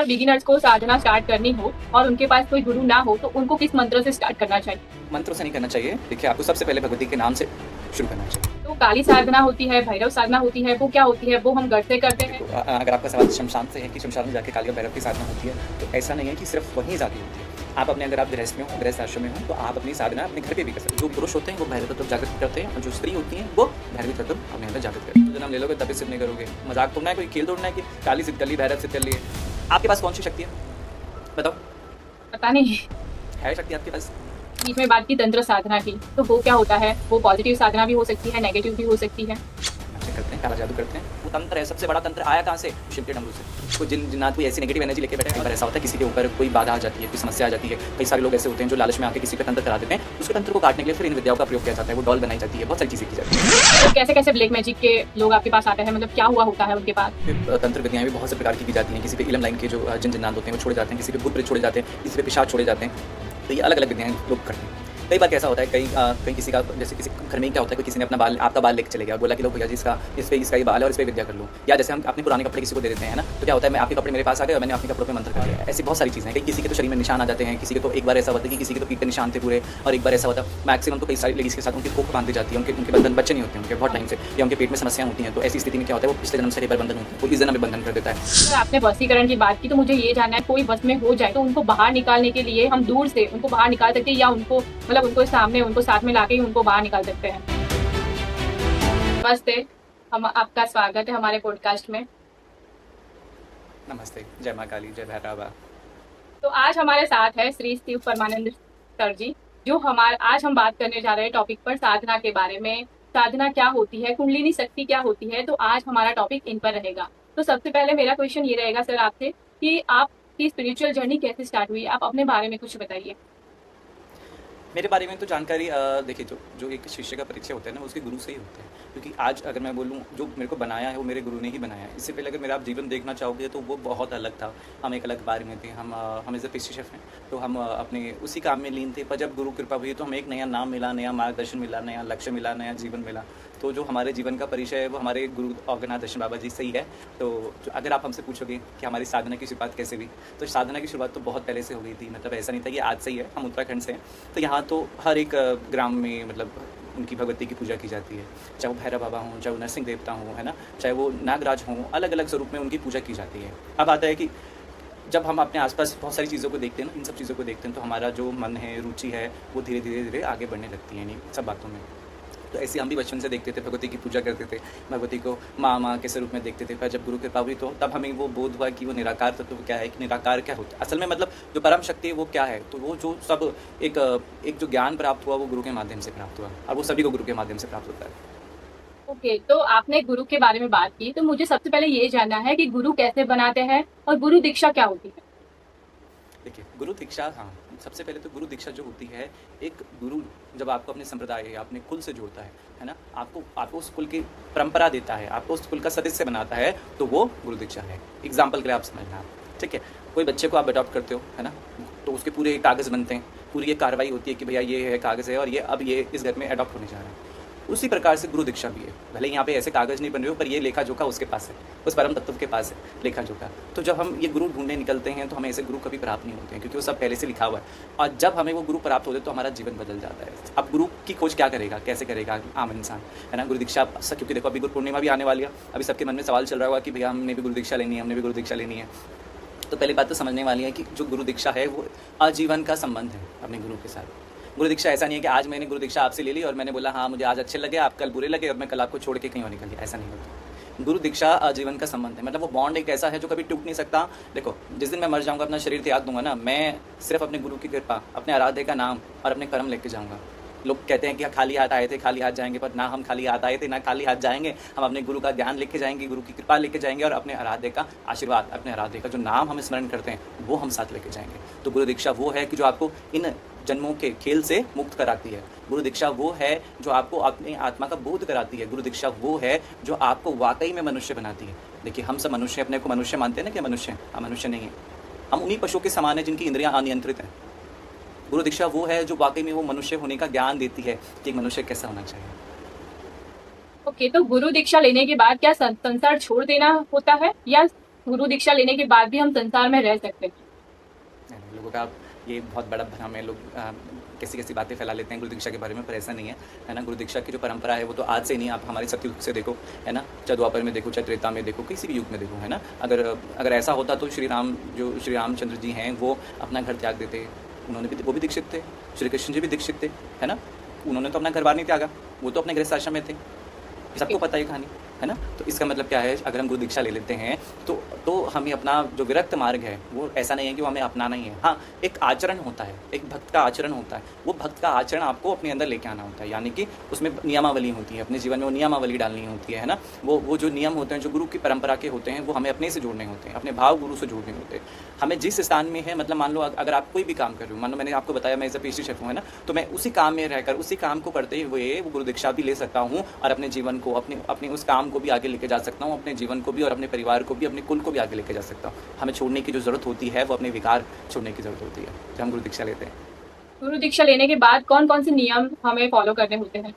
Beginners को साधना start करनी हो और उनके पास कोई गुरु ना हो तो उनको किस मंत्र से स्टार्ट करना चाहिए? मंत्रों से नहीं करना चाहिए। देखिए, आपको सबसे पहले भगवती के नाम से शुरू करना चाहिए। तो काली साधना होती है, भैरव साधना होती है, वो क्या होती है? वो हम घर से करते हैं? अगर आपका सवाल शमशान से है कि शमशान में जाके काली और भैरव की साधना होती है, तो ऐसा नहीं है कि सिर्फ वहीं जाके होती है। आप अपने, अगर आप गृहस्थ में हो, गृहस्थ आश्रम में हो, तो आप अपनी साधना अपने घर पे भी कर सकते हो। जो पुरुष होते हैं वो भैरव तत्व जागृत करते हैं और जो स्त्री होती हैं वो भैरवी तत्व अपने अंदर जागृत करते हैं। तो जन्म ले लोगे तभी सिद्ध नहीं करोगे। मजाक तोड़ना है, कोई खेल तोड़ना है कि काली सिद्ध कर ली, भैरव सिद्ध कर लिए। आपके पास कौन सी शक्ति है बताओ? पता नहीं। है शक्ति आपके पास? बीच में बात की तंत्र साधना की, तो वो क्या होता है? वो पॉजिटिव साधना भी हो सकती है, नेगेटिव भी हो सकती है। अच्छे करते हैं, काला जादू करते हैं। वो तंत्र है, सबसे बड़ा तंत्र आया कहाँ से? शिव के डमरू से। कोई जिन्नात कोई ऐसी नेगेटिव एनर्जी लेके बैठे, कई बार ऐसा होता है किसी के ऊपर कोई बाधा आ जाती है, कोई समस्या आ जाती है। कई सारे लोग ऐसे होते हैं जो लालच में आके किसी का तंत्र करा देते हैं। उसके तंत्र को काटने के लिए फिर इन विद्याओं का प्रयोग किया जाता है। वो डॉल बनाई जाती है, बहुत सारी चीज़ें की जाती है। तो कैसे कैसे ब्लैक मैजिक के लोग आपके पास आते हैं, मतलब क्या हुआ होता है उनके पास? तंत्र विद्याएं भी बहुत से प्रकार की जाती हैं। किसी पे इलम लाइन के जो जिन्नात होते हैं वो छोड़े जाते हैं, किसी पे भूत प्रेत छोड़े जाते हैं, किसी पे पिशाच छोड़े जाते हैं। तो ये अलग अलग विद्याएं लोग करते हैं। कई बार कैसा होता है, कहीं किसी का, जैसे किसी घर में क्या होता है, किसी ने अपना बाल, आपका बाल लेके चले गया, बोला कि लो भैया जी इस पे ये बाल है और इस पे विद्या कर लो। या जैसे हम अपने पुराने कपड़े किसी को दे देते हैं ना, तो क्या होता है, मैं आपके कपड़े मेरे पास आ गए और मैंने अपने कपड़ों पे मंत्र कर दिया। ऐसी बहुत सारी चीज़ें हैं। कई किसी के तो शरीर में निशान आ जाते हैं, किसी के तो एक बार ऐसा होता है कि किसी के तो पीठ पे निशान थे पूरे, और एक बार ऐसा होता है मैक्सिमम तो कई सारी लेडीज़ के साथ उनकी कोख बांधी जाती है, उनके बंधन बच्चे नहीं होते उनके बहुत टाइम से, या उनके पेट में समस्याएं होती हैं। तो ऐसी स्थिति में क्या होता है, वो पिछले जन्म से बंधन होती है, वो इस जन्म में बंधन कर देता है। सर, आपने वशीकरण की बात की, तो मुझे ये जानना है, कोई बस में हो जाए तो उनको बाहर निकालने के लिए हम दूर से उनको बाहर निकाल सकते हैं, या उनको मतलब उनको सामने, उनको साथ में लाके ही उनको बाहर निकाल सकते हैं? नमस्ते, हम आपका स्वागत है हमारे पॉडकास्ट में। नमस्ते, जय माँ काली, जय भैरवा। तो आज हमारे साथ है श्री शिव परमानंद सर जी, जो आज हम बात करने जा रहे हैं टॉपिक पर, साधना के बारे में। साधना क्या होती है, कुंडलिनी शक्ति क्या होती है, तो आज हमारा टॉपिक इन पर रहेगा। तो सबसे पहले मेरा क्वेश्चन ये रहेगा सर आपसे कि आपकी स्पिरिचुअल जर्नी कैसे स्टार्ट हुई? आप अपने बारे में कुछ बताइए। मेरे बारे में तो जानकारी, देखिए, जो एक शिष्य का परिचय होता है ना, उसके गुरु से ही होता है। क्योंकि आज अगर मैं बोलूँ, जो मेरे को बनाया है वो मेरे गुरु ने ही बनाया है। इससे पहले अगर मेरा आप जीवन देखना चाहोगे तो वो बहुत अलग था। हम एक अलग बारे में थे। हम एज ए पेस्ट्री शेफ हैं, तो हम अपने उसी काम में लीन थे। पर जब गुरु कृपा हुई तो हमें एक नया नाम मिला, नया मार्गदर्शन मिला, नया लक्ष्य मिला, नया जीवन मिला। तो जो हमारे जीवन का परिचय है वो हमारे गुरु औगनाथ दर्शन बाबा जी से ही है। तो अगर आप हमसे पूछोगे कि हमारी साधना की शुरुआत कैसे हुई, तो साधना की शुरुआत तो बहुत पहले से हो गई थी। मतलब ऐसा नहीं था कि आज से ही है। हम उत्तराखंड से हैं, तो यहाँ तो हर एक ग्राम में मतलब उनकी भगवती की पूजा की जाती है। चाहे वो भैरव बाबा हों, चाहे वो नरसिंह देवता हों, है ना, चाहे वो नागराज हों, अलग अलग स्वरूप में उनकी पूजा की जाती है। अब आता है कि जब हम अपने आसपास बहुत सारी चीज़ों को देखते हैं ना, इन सब चीज़ों को देखते हैं, तो हमारा जो मन है, रुचि है, वो धीरे धीरे धीरे आगे बढ़ने लगती है इन सब बातों में। तो ऐसे हम भी बचपन से देखते थे, भगवती की पूजा करते थे, भगवती को माँ के स्वरूप में देखते थे। पर जब गुरु कृपा हुई तो तब हमें वो बोध हुआ कि वो निराकार तत्व क्या है, कि निराकार क्या होता है असल में, मतलब जो परम शक्ति है वो क्या है। तो वो जो सब एक जो ज्ञान प्राप्त हुआ वो गुरु के माध्यम से प्राप्त हुआ, और वो सभी को गुरु के माध्यम से प्राप्त होता है। ओके, तो आपने गुरु के बारे में बात की, तो मुझे सबसे पहले ये जानना है कि गुरु कैसे बनाते हैं और गुरु दीक्षा क्या होती है? देखिए, गुरु दीक्षा, हाँ, सबसे पहले तो गुरु दीक्षा जो होती है, एक गुरु जब आपको अपने संप्रदाय या अपने कुल से जोड़ता है ना, आपको उस कुल की परंपरा देता है, आपको उस कुल का सदस्य बनाता है, तो वो गुरु दीक्षा है। एग्जाम्पल के लिए आप समझना, ठीक है, कोई बच्चे को आप अडॉप्ट करते हो, है ना, तो उसके पूरे कागज़ बनते हैं, पूरी एक कार्रवाई होती है कि भैया ये है कागज़ है और ये अब ये इस घर में अडॉप्ट होने जा रहा है। उसी प्रकार से गुरु दीक्षा भी है। भले यहाँ पे ऐसे कागज़ नहीं बन रहे हो, पर ये लेखा जोखा उसके पास है, उस परम तत्व के पास है लेखा जोखा। तो जब हम ये गुरु ढूंढने निकलते हैं तो हमें ऐसे गुरु कभी प्राप्त नहीं होते हैं, क्योंकि वो सब पहले से लिखा हुआ है। और जब हमें वो गुरु प्राप्त होते तो हमारा जीवन बदल जाता है। अब गुरु की खोज क्या करेगा, कैसे करेगा आम इंसान, है ना। गुरु दीक्षा, क्योंकि देखो अभी गुरु पूर्णिमा भी आने वाली है, अभी सबके मन में सवाल चल रहा होगा कि भैया हमने भी गुरु दीक्षा लेनी है, हमने भी गुरु दीक्षा लेनी है। तो पहली बात तो समझने वाली है कि जो गुरु दीक्षा है वो आजीवन का संबंध है अपने गुरु के साथ। गुरु दीक्षा ऐसा नहीं है कि आज मैंने गुरु दीक्षा आपसे ले ली और मैंने बोला हाँ मुझे आज अच्छे लगे, आप कल बुरे लगे और मैं कल आपको छोड़ के कहीं और निकल गया, ऐसा नहीं होता। गुरु दीक्षा आजीवन का संबंध है, मतलब वो बॉन्ड एक ऐसा है जो कभी टूट नहीं सकता। देखो, जिस दिन मैं मर जाऊंगा, अपना शरीर त्याग दूंगा ना, मैं सिर्फ अपने गुरु की कृपा, अपने आराध्य का नाम और अपने कर्म लेके जाऊंगा। लोग कहते हैं कि खाली हाथ आए थे, खाली हाथ जाएंगे, पर ना हम खाली हाथ आए थे, ना खाली हाथ जाएंगे। हम अपने गुरु का ज्ञान लेके जाएंगे, गुरु की कृपा लेके जाएंगे, और अपने आराध्य का आशीर्वाद, अपने आराध्य का जो नाम हम स्मरण करते हैं वो हम साथ लेके जाएंगे। तो गुरु दीक्षा वो है कि जो आपको इन जन्मों के खेल से मुक्त कराती है। गुरु दीक्षा वो है जो आपको अपनी आत्मा का बोध कराती है। गुरु दीक्षा वो है जो आपको वाकई में मनुष्य बनाती है। देखिए, हम सब मनुष्य अपने को मनुष्य मानते हैं ना, कि मनुष्य हैं, हम मनुष्य नहीं है। हम उन्हीं पशुओं के समान है जिनकी इंद्रियां अनियंत्रित हैं। गुरु दीक्षा वो है जो वाकई में वो मनुष्य होने का ज्ञान देती है कि एक मनुष्य कैसा होना चाहिए। ओके, तो गुरु दीक्षा लेने के बाद क्या संसार छोड़ देना होता है, या गुरु दीक्षा लेने के बाद भी हम संसार में रह सकते हैं? नहीं, लोगों का ये बहुत बड़ा भ्रम है। लोग कैसी-कैसी बातें फैला लेते हैं गुरु दीक्षा के बारे में, पर ऐसा नहीं है ना? गुरु दीक्षा की जो परंपरा है वो तो आज से नहीं, आप हमारे सतयुग से देखो, है ना? चाहे द्वापर में देखो, चाहे त्रेता में देखो, किसी भी युग में देखो, है ना? अगर ऐसा होता तो श्री रामचंद्र जी हैं वो अपना घर त्याग देते, उन्होंने भी वो भी दीक्षित थे, श्री कृष्ण जी भी दीक्षित थे, है ना? उन्होंने तो अपना घर-बार नहीं त्यागा, वो तो अपने गृहस्थ आश्रम में थे। सबको पता है ये कहानी, है ना? तो इसका मतलब क्या है, अगर हम गुरु दीक्षा ले लेते हैं तो हमें अपना जो विरक्त मार्ग है वो ऐसा नहीं है कि वो हमें अपनाना ही है। हाँ, एक आचरण होता है, एक भक्त का आचरण होता है, वो भक्त का आचरण आपको अपने अंदर लेके आना होता है, यानी कि उसमें नियमावली होती है, अपने जीवन में वो नियमावली डालनी होती है ना? वो जो नियम होते हैं, जो गुरु की परंपरा के होते हैं, वो हमें अपने से जोड़ने होते हैं, अपने भाव गुरु से जोड़ने होते हैं। हमें जिस स्थान में है, मतलब मान लो अगर आप कोई भी काम कर रहे हो, मान लो मैंने आपको बताया मैं एज अ पेस्ट्री शेफ हूँ, है ना? तो मैं उसी काम में रहकर उसी काम को करते हुए वो गुरु दीक्षा भी ले सकता हूँ और अपने जीवन को, अपने उस काम को भी आगे लेके जा सकता हूँ, अपने जीवन को भी और अपने परिवार को भी, अपने कुल को भी आगे लेके जा सकता हूँ। हमें छोड़ने की जो ज़रूरत होती है वो अपने विकार छोड़ने की ज़रूरत होती है जब हम गुरु दीक्षा लेते हैं। गुरु दीक्षा लेने के बाद कौन-कौन से नियम हमें फॉलो करने होते हैं?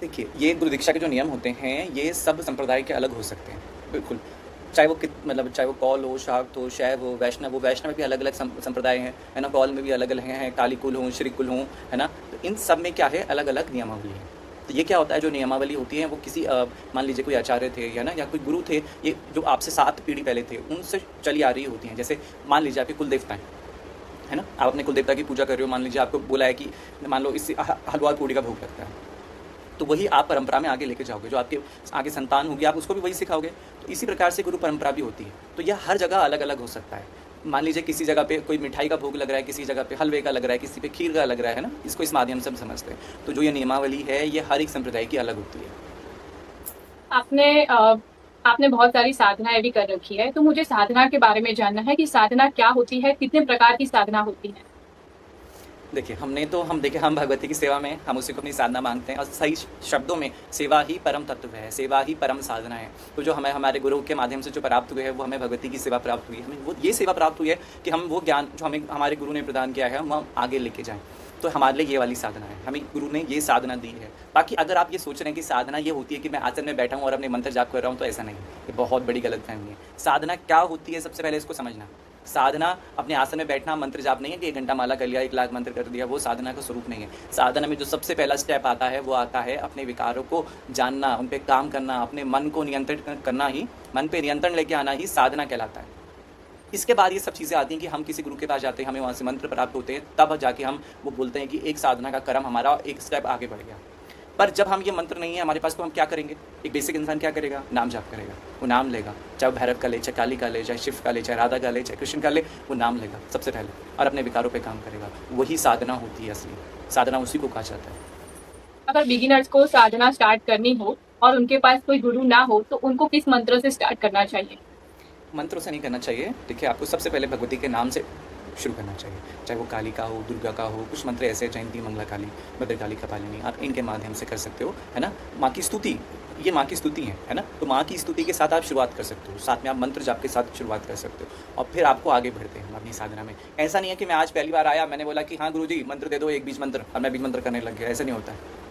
देखिए, ये गुरु दीक्षा के जो नियम होते हैं ये सब संप्रदाय के अलग हो सकते हैं, बिल्कुल। चाहे वो कौल हो, शाक्त हो, शैव हो, वैष्णव हो, वैष्णव में भी अलग अलग संप्रदाय हैं, है ना? कौल में भी अलग अलग हैं, काली कुल हों, श्री कुल हों, है ना? तो इन सब में क्या है, अलग अलग नियमावली है। तो ये क्या होता है, जो नियमावली होती है वो किसी मान लीजिए कोई आचार्य थे, है ना, या कोई गुरु थे, ये जो आपसे 7 पीढ़ी पहले थे उनसे चली आ रही होती हैं। जैसे मान लीजिए आपके कुल देवता है ना? आप अपने कुल देवता की पूजा कर रहे हो, मान लीजिए आपको बोला है कि मान लो इससे हलवा पूड़ी का भोग लगता है, तो वही आप परंपरा में आगे लेके जाओगे, जो आपके आगे संतान होगी आप उसको भी वही सिखाओगे। तो इसी प्रकार से गुरु परंपरा भी होती है। तो यह हर जगह अलग अलग हो सकता है। मान लीजिए किसी जगह पे कोई मिठाई का भोग लग रहा है, किसी जगह पे हलवे का लग रहा है, किसी पे खीर का लग रहा है ना? इसको इस माध्यम से हम समझते हैं। तो जो ये नियमावली है ये हर एक संप्रदाय की अलग होती है। आपने बहुत सारी साधनाएं भी कर रखी है, तो मुझे साधना के बारे में जानना है कि साधना क्या होती है, कितने प्रकार की साधना होती है? देखिए, हम भगवती की सेवा में हम उसी को अपनी साधना मांगते हैं और सही शब्दों में सेवा ही परम तत्व है, सेवा ही परम साधना है। तो जो हमें हमारे गुरु के माध्यम से जो प्राप्त हुए है वो हमें भगवती की सेवा प्राप्त हुई है। हमें वो ये सेवा प्राप्त हुई है कि हम वो ज्ञान जो हमें हमारे गुरु ने प्रदान किया है हम आगे लेके जाएँ। तो हमारे लिए ये वाली साधना है, हमें गुरु ने ये साधना दी है। बाकी अगर आप ये सोच रहे हैं कि साधना ये होती है कि मैं आसन में बैठा हूँ और अपने मंत्र जाप कर रहा हूँ, तो ऐसा नहीं है, ये बहुत बड़ी गलतफहमी है। साधना क्या होती है सबसे पहले इसको समझना। साधना अपने आसन में बैठना, मंत्र जाप नहीं है कि 1 घंटा माला कर लिया, 1 लाख मंत्र कर दिया, वो साधना का स्वरूप नहीं है। साधना में जो सबसे पहला स्टेप आता है वो आता है अपने विकारों को जानना, उन पर काम करना, अपने मन को नियंत्रित करना, ही मन पे नियंत्रण लेके आना ही साधना कहलाता है। इसके बाद ये सब चीज़ें आती हैं कि हम किसी गुरु के पास जाते हैं, हमें वहाँ से मंत्र प्राप्त होते हैं, तब जाके हम वो बोलते हैं कि एक साधना का क्रम हमारा एक स्टेप आगे बढ़ गया। पर जब हम ये मंत्र नहीं है हमारे पास, तो हम क्या करेंगे? एक बेसिक इंसान क्या करेगा? नाम जाप करेगा, वो नाम लेगा, चाहे भैरव का ले, चाहे काली का ले, चाहे शिव का ले, चाहे राधा का ले, चाहे कृष्ण का ले, वो नाम लेगा सबसे पहले और अपने विकारों पे काम करेगा। वही साधना होती है, असली साधना उसी को कहा जाता है। अगर बिगिनर्स को साधना स्टार्ट करनी हो और उनके पास कोई गुरु ना हो, तो उनको किस मंत्र से स्टार्ट करना चाहिए? मंत्रों से नहीं करना चाहिए। देखिए, आपको सबसे पहले भगवती के नाम से शुरू करना चाहिए, चाहे वो काली का हो, दुर्गा का हो, कुछ मंत्र ऐसे जयंती मंगला काली, भद्रकाली कपालिनी, आप इनके माध्यम से कर सकते हो, है ना? माँ की स्तुति, ये माँ की स्तुति है ना? तो माँ की स्तुति के साथ आप शुरुआत कर सकते हो, साथ में आप मंत्र जाप के साथ शुरुआत कर सकते हो और फिर आपको आगे बढ़ते हैं अपनी साधना में। ऐसा नहीं है कि मैं आज पहली बार आया, मैंने बोला कि हाँ गुरुजी मंत्र दे दो, एक बीज मंत्र, और मैं बीज मंत्र करने लग गया, ऐसा नहीं होता है।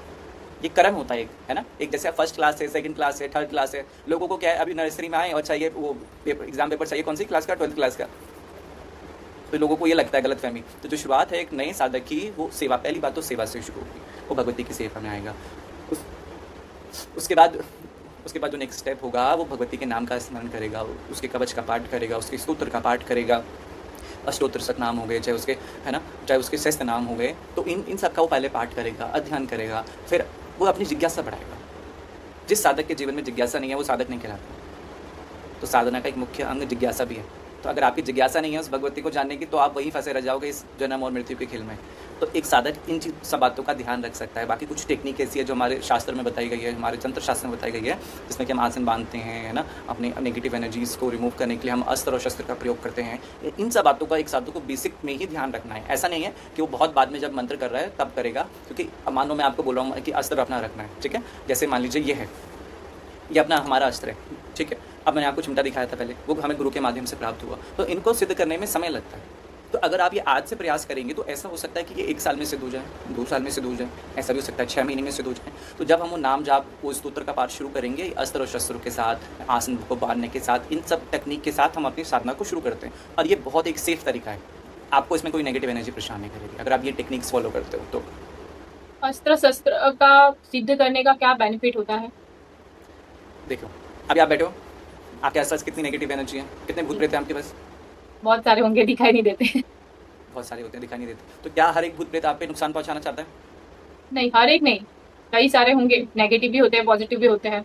ये क्रम होता है एक, है ना? एक जैसे फर्स्ट क्लास है, सेकंड क्लास है, थर्ड क्लास है। लोगों को क्या है, अभी नर्सरी में आए और चाहिए वो एग्जाम पेपर चाहिए, कौन सी क्लास का? 12th क्लास का। तो लोगों को ये लगता है गलतफहमी। तो जो शुरुआत है एक नए साधक की, वो सेवा, पहली बात तो सेवा से शुरू होगी, वो भगवती की सेवा में आएगा। उसके बाद जो नेक्स्ट स्टेप होगा वो भगवती के नाम का स्मरण करेगा, उसके कवच का पाठ करेगा, उसके स्तोत्र का पाठ करेगा, अष्टोत्तर शत नाम हो गए, चाहे उसके, है ना, चाहे उसके सहस्त्र नाम हो गए, तो इन सब का वो पहले पाठ करेगा, अध्ययन करेगा, फिर वो अपनी जिज्ञासा बढ़ाएगा। जिस साधक के जीवन में जिज्ञासा नहीं है वो साधक नहीं कहलाता। तो साधना का एक मुख्य अंग जिज्ञासा भी है। तो अगर आपकी जिज्ञासा नहीं है उस भगवती को जानने की, तो आप वहीं फंसे रह जाओगे इस जन्म और मृत्यु के खेल में। तो एक साधक इन सब बातों का ध्यान रख सकता है। बाकी कुछ टेक्निक ऐसी है जो हमारे शास्त्र में बताई गई है, हमारे तंत्र शास्त्र में बताई गई है, जिसमें कि हम आसन बांधते हैं, है ना, अपने नेगेटिव एनर्जीज़ को रिमूव करने के लिए हम अस्त्र और शस्त्र का प्रयोग करते हैं। इन सब बातों का एक साधक को बेसिक में ही ध्यान रखना है। ऐसा नहीं है कि वो बहुत बाद में जब मंत्र कर रहा है तब करेगा, क्योंकि मान लो मैं आपको बोल रहा हूँ कि अस्त्र अपना रखना है, ठीक है? जैसे मान लीजिए ये है, ये अपना हमारा अस्त्र है, ठीक है? अब मैंने आपको चिमटा दिखाया था पहले, वो हमें गुरु के माध्यम से प्राप्त हुआ। तो इनको सिद्ध करने में समय लगता है। तो अगर आप ये आज से प्रयास करेंगे तो ऐसा हो सकता है कि ये 1 साल में सिद्ध हो जाए, 2 साल में सिद्ध हो जाए, ऐसा भी हो सकता है 6 महीने में सिद्ध हो जाए। तो जब हम वो नाम जाप, वो स्तोत्र का पाठ शुरू करेंगे, अस्त्र और शस्त्रों के साथ, आसन को बांधने के साथ, इन सब टेक्निक के साथ हम अपनी साधना को शुरू करते हैं। और ये बहुत एक सेफ तरीका है, आपको इसमें कोई नेगेटिव एनर्जी परेशान नहीं करेगी अगर आप ये टेक्निक्स फॉलो करते हो तो। अस्त्र शस्त्र का सिद्ध करने का क्या बेनिफिट होता है? देखो, अभी आप बैठे हो, आपके आसपास कितनी नेगेटिव एनर्जी है, कितने भूत प्रेत हैं आपके पास? बहुत सारे होंगे, दिखाई नहीं देते। बहुत सारे होते हैं, दिखाई नहीं देते। तो क्या हर एक भूत प्रेत आप पे नुकसान पहुंचाना चाहता है? नहीं, हर एक नहीं, कई सारे होंगे, नेगेटिव भी होते हैं, पॉजिटिव भी होते हैं।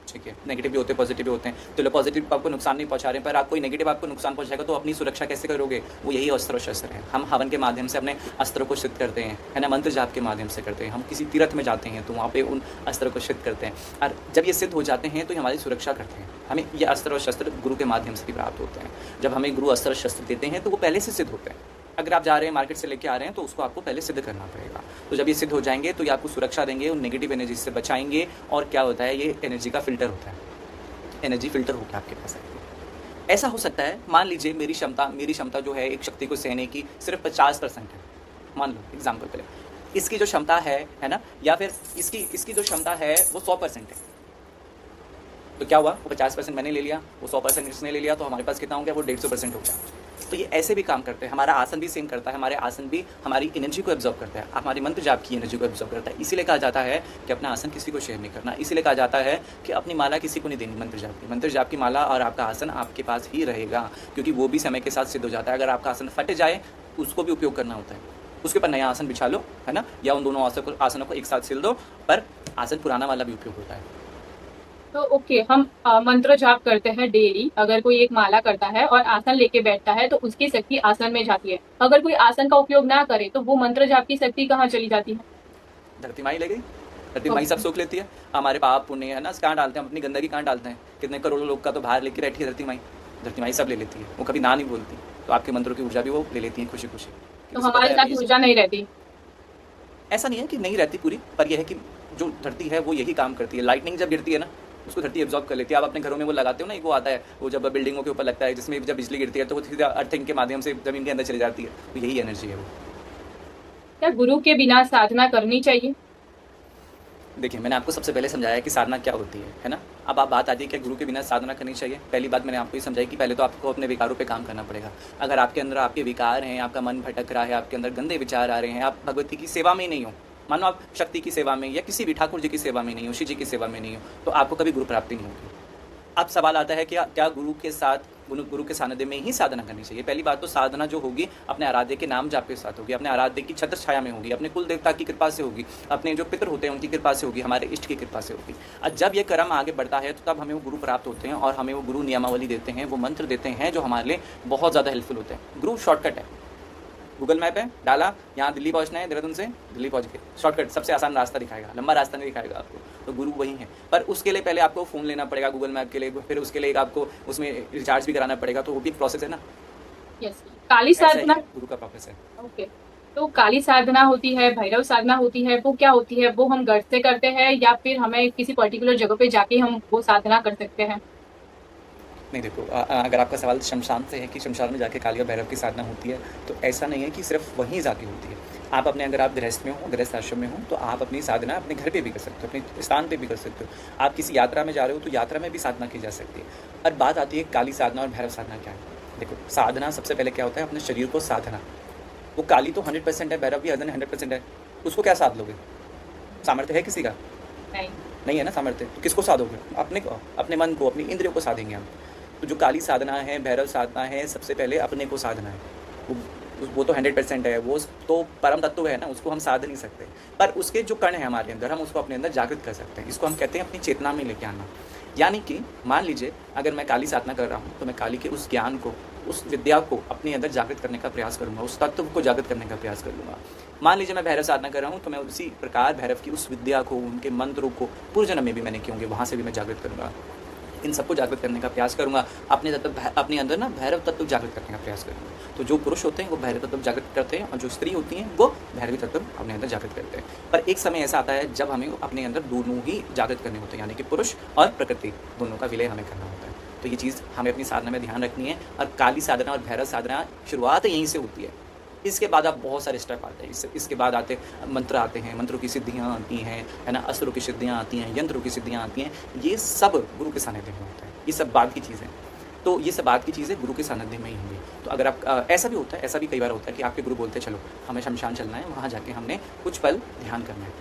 ठीक है, नेगेटिव भी होते हैं, पॉजिटिव भी होते हैं। तो पॉजिटिव आपको नुकसान नहीं पहुंचा रहे हैं, पर आप कोई नेगेटिव आपको नुकसान पहुंचाएगा तो अपनी सुरक्षा कैसे करोगे? वो यही अस्त्र और शस्त्र है। हम हवन के माध्यम से अपने अस्त्रों को सिद्ध करते हैं, है ना, मंत्र जाप के माध्यम से करते हैं। हम किसी तीर्थ में जाते हैं तो वहाँ पे उन अस्त्रों को सिद्ध करते हैं, और जब ये सिद्ध हो जाते हैं तो ये हमारी सुरक्षा करते हैं। हमें ये अस्त्र और शस्त्र गुरु के माध्यम से भी प्राप्त होते हैं। जब हमें गुरु अस्त्र और शस्त्र देते हैं तो वो पहले से सिद्ध होते हैं। अगर आप जा रहे हैं मार्केट से लेके आ रहे हैं तो उसको आपको पहले सिद्ध करना पड़ेगा। तो जब ये सिद्ध हो जाएंगे तो ये आपको सुरक्षा देंगे, उन नेगेटिव एनर्जी से बचाएंगे। और क्या होता है, ये एनर्जी का फिल्टर होता है, एनर्जी फिल्टर होकर आपके पास आएगी। ऐसा हो सकता है, मान लीजिए मेरी क्षमता जो है एक शक्ति को सहने की सिर्फ 50% है, मान लो एग्जाम्पल के लिए। इसकी जो क्षमता है ना, या फिर इसकी जो क्षमता है वो 100% है। तो क्या हुआ, वो 50% मैंने ले लिया, वो 100% इसने ले लिया, तो हमारे पास कितना हो गया, वो 150% हो गया। तो ये ऐसे भी काम करते हैं। हमारा आसन भी सेम करता है, हमारे आसन भी हमारी एनर्जी को एब्जॉर्ब करता है, हमारी मंत्र जाप की एनर्जी को एब्जॉर्ब करता है। इसीलिए कहा जाता है कि अपना आसन किसी को शेयर नहीं करना। इसीलिए कहा जाता है कि अपनी माला किसी को नहीं देनी, मंत्र जाप की माला और आपका आसन आपके पास ही रहेगा, क्योंकि वो भी समय के साथ सिद्ध हो जाता है। अगर आपका आसन फट जाए उसको भी उपयोग करना होता है, उसके ऊपर नया आसन बिछा लो, है ना, या उन दोनों आसनों को एक साथ सिल दो, पर आसन पुराना वाला भी उपयोग होता है। तो ओके, हम मंत्र जाप करते हैं डेली। अगर कोई एक माला करता है और आसन लेके बैठता है तो उसकी शक्ति आसन में जाती है। अगर कोई आसन का उपयोग ना करे तो वो मंत्र जाप की शक्ति कहाँ चली जाती है? धरती माई ले गई, धरती माई सब सोख लेती है। हमारे पाप पुण्य है ना, कहाँ डालते हैं, अपनी गंदगी कहाँ डालते हैं? कितने करोड़ों लोग का तो बाहर लेके बैठी है धरती माई सब ले लेती है। वो कभी ना नहीं बोलती, तो आपके मंत्रों की ऊर्जा भी वो ले लेती है खुशी खुशी। तो हमारे साथ ऊर्जा नहीं रहती? ऐसा नहीं है कि नहीं रहती पूरी, पर यह है कि जो धरती है वो यही काम करती है। लाइटनिंग जब गिरती है ना, उसको धरती एब्जॉर्ब कर लेती है। आप अपने घरों में वो लगाते हो ना, एक वो आता है, वो जब बिल्डिंगों के ऊपर लगता है, जिसमें जब बिजली गिरती है तो वो सीधा अर्थिंग के माध्यम से जमीन के अंदर चली जाती है। तो यही एनर्जी है वो। क्या गुरु के बिना साधना करनी चाहिए? देखिए, मैंने आपको सबसे पहले समझाया कि साधना क्या होती है ना। अब आप बात आती है कि गुरु के बिना साधना करनी चाहिए। पहली बात मैंने आपको ये समझाई कि पहले तो आपको अपने विकारों पे काम करना पड़ेगा। अगर आपके अंदर आपके विकार हैं, आपका मन भटक रहा है, आपके अंदर गंदे विचार आ रहे हैं, आप भगवती की सेवा में नहीं हो, मानो आप शक्ति की सेवा में या किसी भी ठाकुर जी की सेवा में नहीं हो, शिव जी की सेवा में नहीं हो, तो आपको कभी गुरु प्राप्ति नहीं होगी। अब सवाल आता है कि क्या गुरु के साथ, गुरु के सानिध्य में ही साधना करनी चाहिए? पहली बात तो साधना जो होगी अपने आराध्य के नाम जाप के साथ होगी, अपने आराध्य की छत्र छाया में होगी, अपने कुल देवता की कृपा से होगी, अपने जो पितर होते हैं उनकी कृपा से होगी, हमारे इष्ट की कृपा से होगी। और जब ये कर्म आगे बढ़ता है तो तब हमें वो गुरु प्राप्त होते हैं, और हमें वो गुरु नियमावली देते हैं, वो मंत्र देते हैं जो हमारे लिए बहुत ज़्यादा हेल्पफुल होते हैं। गुरु शॉर्टकट है, गूगल मैप है, डाला यहाँ दिल्ली पहुँचना है, देहरादून से दिल्ली पहुँच के शॉर्टकट, सबसे आसान रास्ता दिखाएगा, लंबा रास्ता नहीं दिखाएगा आपको। तो गुरु वही है, पर उसके लिए पहले आपको फ़ोन लेना पड़ेगा गूगल मैप के लिए, फिर उसके लिए आपको उसमें रिचार्ज भी कराना पड़ेगा, तो वो भी प्रोसेस है ना। यस, काली साधना गुरु का प्रोसेस है। ओके, तो काली साधना होती है, भैरव साधना होती है, वो क्या होती है? वो हम घर से करते हैं या फिर हमें किसी पर्टिकुलर जगह पे जाके हम वो साधना कर सकते हैं? नहीं, देखो, अगर आपका सवाल शमशान से है कि शमशान में जाके काली और भैरव की साधना होती है, तो ऐसा नहीं है कि सिर्फ वहीं जाके होती है। आप अपने, अगर आप गृहस्थ में हो, गृहस्थ आश्रम में हो, तो आप अपनी साधना अपने घर पे भी कर सकते हो, अपने स्थान पे भी कर सकते हो। आप किसी यात्रा में जा रहे हो तो यात्रा में भी साधना की जा सकती है। और बात आती है काली साधना और भैरव साधना क्या है। देखो, साधना सबसे पहले क्या होता है, अपने शरीर को साधना। वो काली तो 100% है, भैरव भी 100% है, उसको क्या साध लोगे? सामर्थ्य है किसी का? नहीं है ना सामर्थ्य, तो किसको साधोगे? अपने को, अपने मन को, अपनी इंद्रियों को साधेंगे हम। तो जो काली साधना है, भैरव साधना है, सबसे पहले अपने को साधना है। वो तो 100% है, वो तो परम तत्व है ना, उसको हम साध नहीं सकते, पर उसके जो कण है हमारे अंदर, हम उसको अपने अंदर जागृत कर सकते हैं। इसको हम कहते हैं अपनी चेतना में लेके आना। यानी कि मान लीजिए अगर मैं काली साधना कर रहा हूँ तो मैं काली के उस ज्ञान को, उस विद्या को अपने अंदर जागृत करने का प्रयास करूँगा, उस तत्व को जागृत करने का प्रयास कर लूँगा। मान लीजिए मैं भैरव साधना कर रहा हूँ तो मैं उसी प्रकार भैरव की उस विद्या को, उनके मंत्रों को पूर्व जन्म में भी मैंने किए होंगे, वहाँ से भी मैं जागृत करूँगा। इन सबको जागृत करने का प्रयास करूँगा, अपने अंदर ना भैरव तत्व जागृत करने का प्रयास करूँगा। तो जो पुरुष होते हैं वो भैरव तत्व जागृत करते हैं, और जो स्त्री होती हैं वो भैरवी तत्व अपने अंदर जागृत करते हैं। पर एक समय ऐसा आता है जब हमें अपने अंदर दोनों ही जागृत करने होते हैं, यानी कि पुरुष और प्रकृति दोनों का विलय हमें करना होता है। तो ये चीज़ हमें अपनी साधना में ध्यान रखनी है। और काली साधना और भैरव साधना शुरुआत यहीं से होती है। इसके बाद आप बहुत सारे स्टेप आते हैं। इसके बाद मंत्र आते हैं, मंत्रों की सिद्धियाँ आती हैं, है ना, अस्त्रों की सिद्धियाँ आती हैं, यंत्रों की सिद्धियाँ आती हैं। ये सब गुरु के सानिध्य में होता है। ये सब बाद की चीज़ें, तो ये सब बात की चीज़ें गुरु के सानिध्य में ही होंगी। तो अगर आप ऐसा भी होता है, ऐसा भी कई बार होता है कि आपके गुरु बोलते हैं चलो हमें शमशान चलना है, वहाँ जाके हमने कुछ पल ध्यान करना है,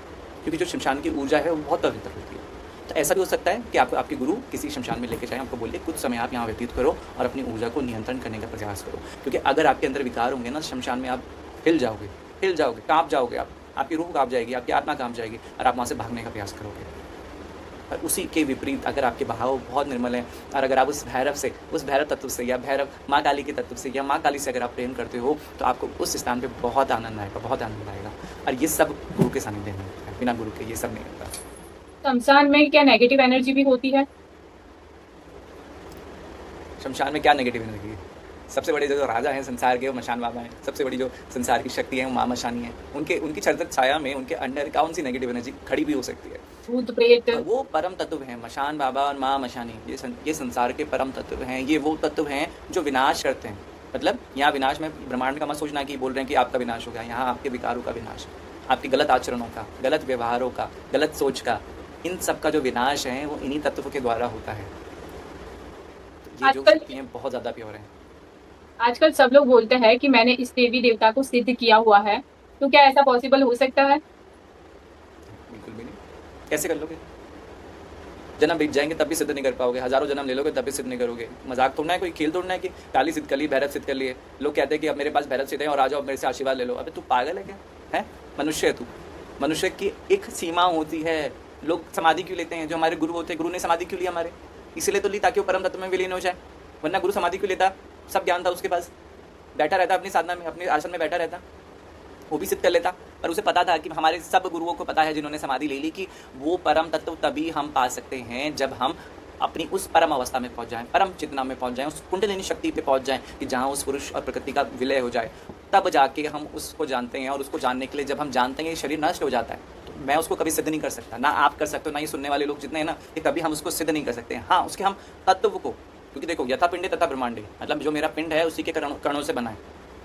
क्योंकि जो शमशान की ऊर्जा है वो बहुत पवित्र होती है। तो ऐसा भी हो सकता है कि आपके गुरु किसी शमशान में लेके जाएं, आपको बोलिए कुछ समय आप यहाँ व्यतीत करो और अपनी ऊर्जा को नियंत्रण करने का प्रयास करो। क्योंकि अगर आपके अंदर विकार होंगे ना, शमशान में आप हिल जाओगे, काँप जाओगे, आपकी रूह काँप जाएगी, आपकी आत्मा काँप जाएगी और आप वहाँ से भागने का प्रयास करोगे। और उसी के विपरीत अगर आपके भाव बहुत निर्मल हैं और अगर आप उस भैरव तत्व से या भैरव माँ काली के तत्व से या माँ काली से अगर आप प्रेम करते हो, तो आपको उस स्थान पे बहुत आनंद आएगा। और ये सब गुरु के सानिध्य में होता है, बिना गुरु के ये सब नहीं होता। शमशान में क्या नेगेटिव एनर्जी भी होती है? शमशान में क्या नेगेटिव एनर्जी है? सबसे बड़े जो राजा हैं संसार के, वो मशान बाबा हैं। सबसे बड़ी जो संसार की शक्ति है वो माँ मशानी है। उनकी छत्र छाया में, उनके अंडर कौन सी नेगेटिव एनर्जी खड़ी भी हो सकती है? भूत प्रेत। वो परम तत्व हैं, मशान बाबा और माँ मशानी, ये संसार के परम तत्व हैं। ये वो तत्व हैं जो विनाश करते हैं। मतलब यहाँ विनाश में ब्रह्मांड का मत सोचना कि बोल रहे हैं कि आपका विनाश हो गया। यहाँ आपके विकारों का विनाश, आपके गलत आचरणों का, गलत व्यवहारों का, गलत सोच का, इन सब का जो विनाश है वो इन्हीं तत्व के द्वारा होता है। तो ये जो शक्ति हैं बहुत ज़्यादा प्योर हैं। आजकल सब लोग बोलते हैं कि मैंने इस देवी देवता को सिद्ध किया हुआ है, तो क्या ऐसा पॉसिबल हो सकता है? बिल्कुल भी नहीं। कैसे कर लोगे? जन्म बीत जाएंगे तब भी सिद्ध नहीं कर पाओगे। हज़ारों जन्म ले लोगे तब भी सिद्ध नहीं करोगे। मजाक थोड़ना है, कोई खेल थोड़ना है कि काली सिद्ध कर ली, भैरव सिद्ध कर लिए। लोग कहते हैं कि अब मेरे पास भैरव सिद्ध है और आ जाओ मेरे से आशीर्वाद ले लो। अबे तू पागल है क्या? है मनुष्य है तू। मनुष्य की एक सीमा होती है। लोग समाधि क्यों लेते हैं? जो हमारे गुरु होते हैं, गुरु ने समाधि क्यों ली हमारे? इसीलिए तो ली ताकि वो परम तत्व में विलीन हो जाए। वरना गुरु समाधि क्यों लेता? सब ज्ञान था उसके पास, बैठा रहता अपनी साधना में, अपने आसन में बैठा रहता, वो भी सिद्ध कर लेता। पर उसे पता था कि हमारे सब गुरुओं को पता है जिन्होंने समाधि ले ली कि वो परम तत्व तभी हम पा सकते हैं जब हम अपनी उस परम अवस्था में पहुंच जाएं, परम चेतना में पहुंच जाएं, उस कुंडलिनी शक्ति पे पहुंच जाएं कि जहां उस पुरुष और प्रकृति का विलय हो जाए। तब जाके हम उसको जानते हैं। और उसको जानने के लिए जब हम जानते हैं ये शरीर नष्ट हो जाता है, तो मैं उसको कभी सिद्ध नहीं कर सकता, ना आप कर सकते हो, ना ये सुनने वाले लोग जितने हैं ना, ये कभी हम उसको सिद्ध नहीं कर सकते हैं। हाँ, उसके हम तत्व को, क्योंकि देखो यथा पिंडे तथा ब्रह्मांडे, मतलब जो मेरा पिंड है उसी के कणों से बना है।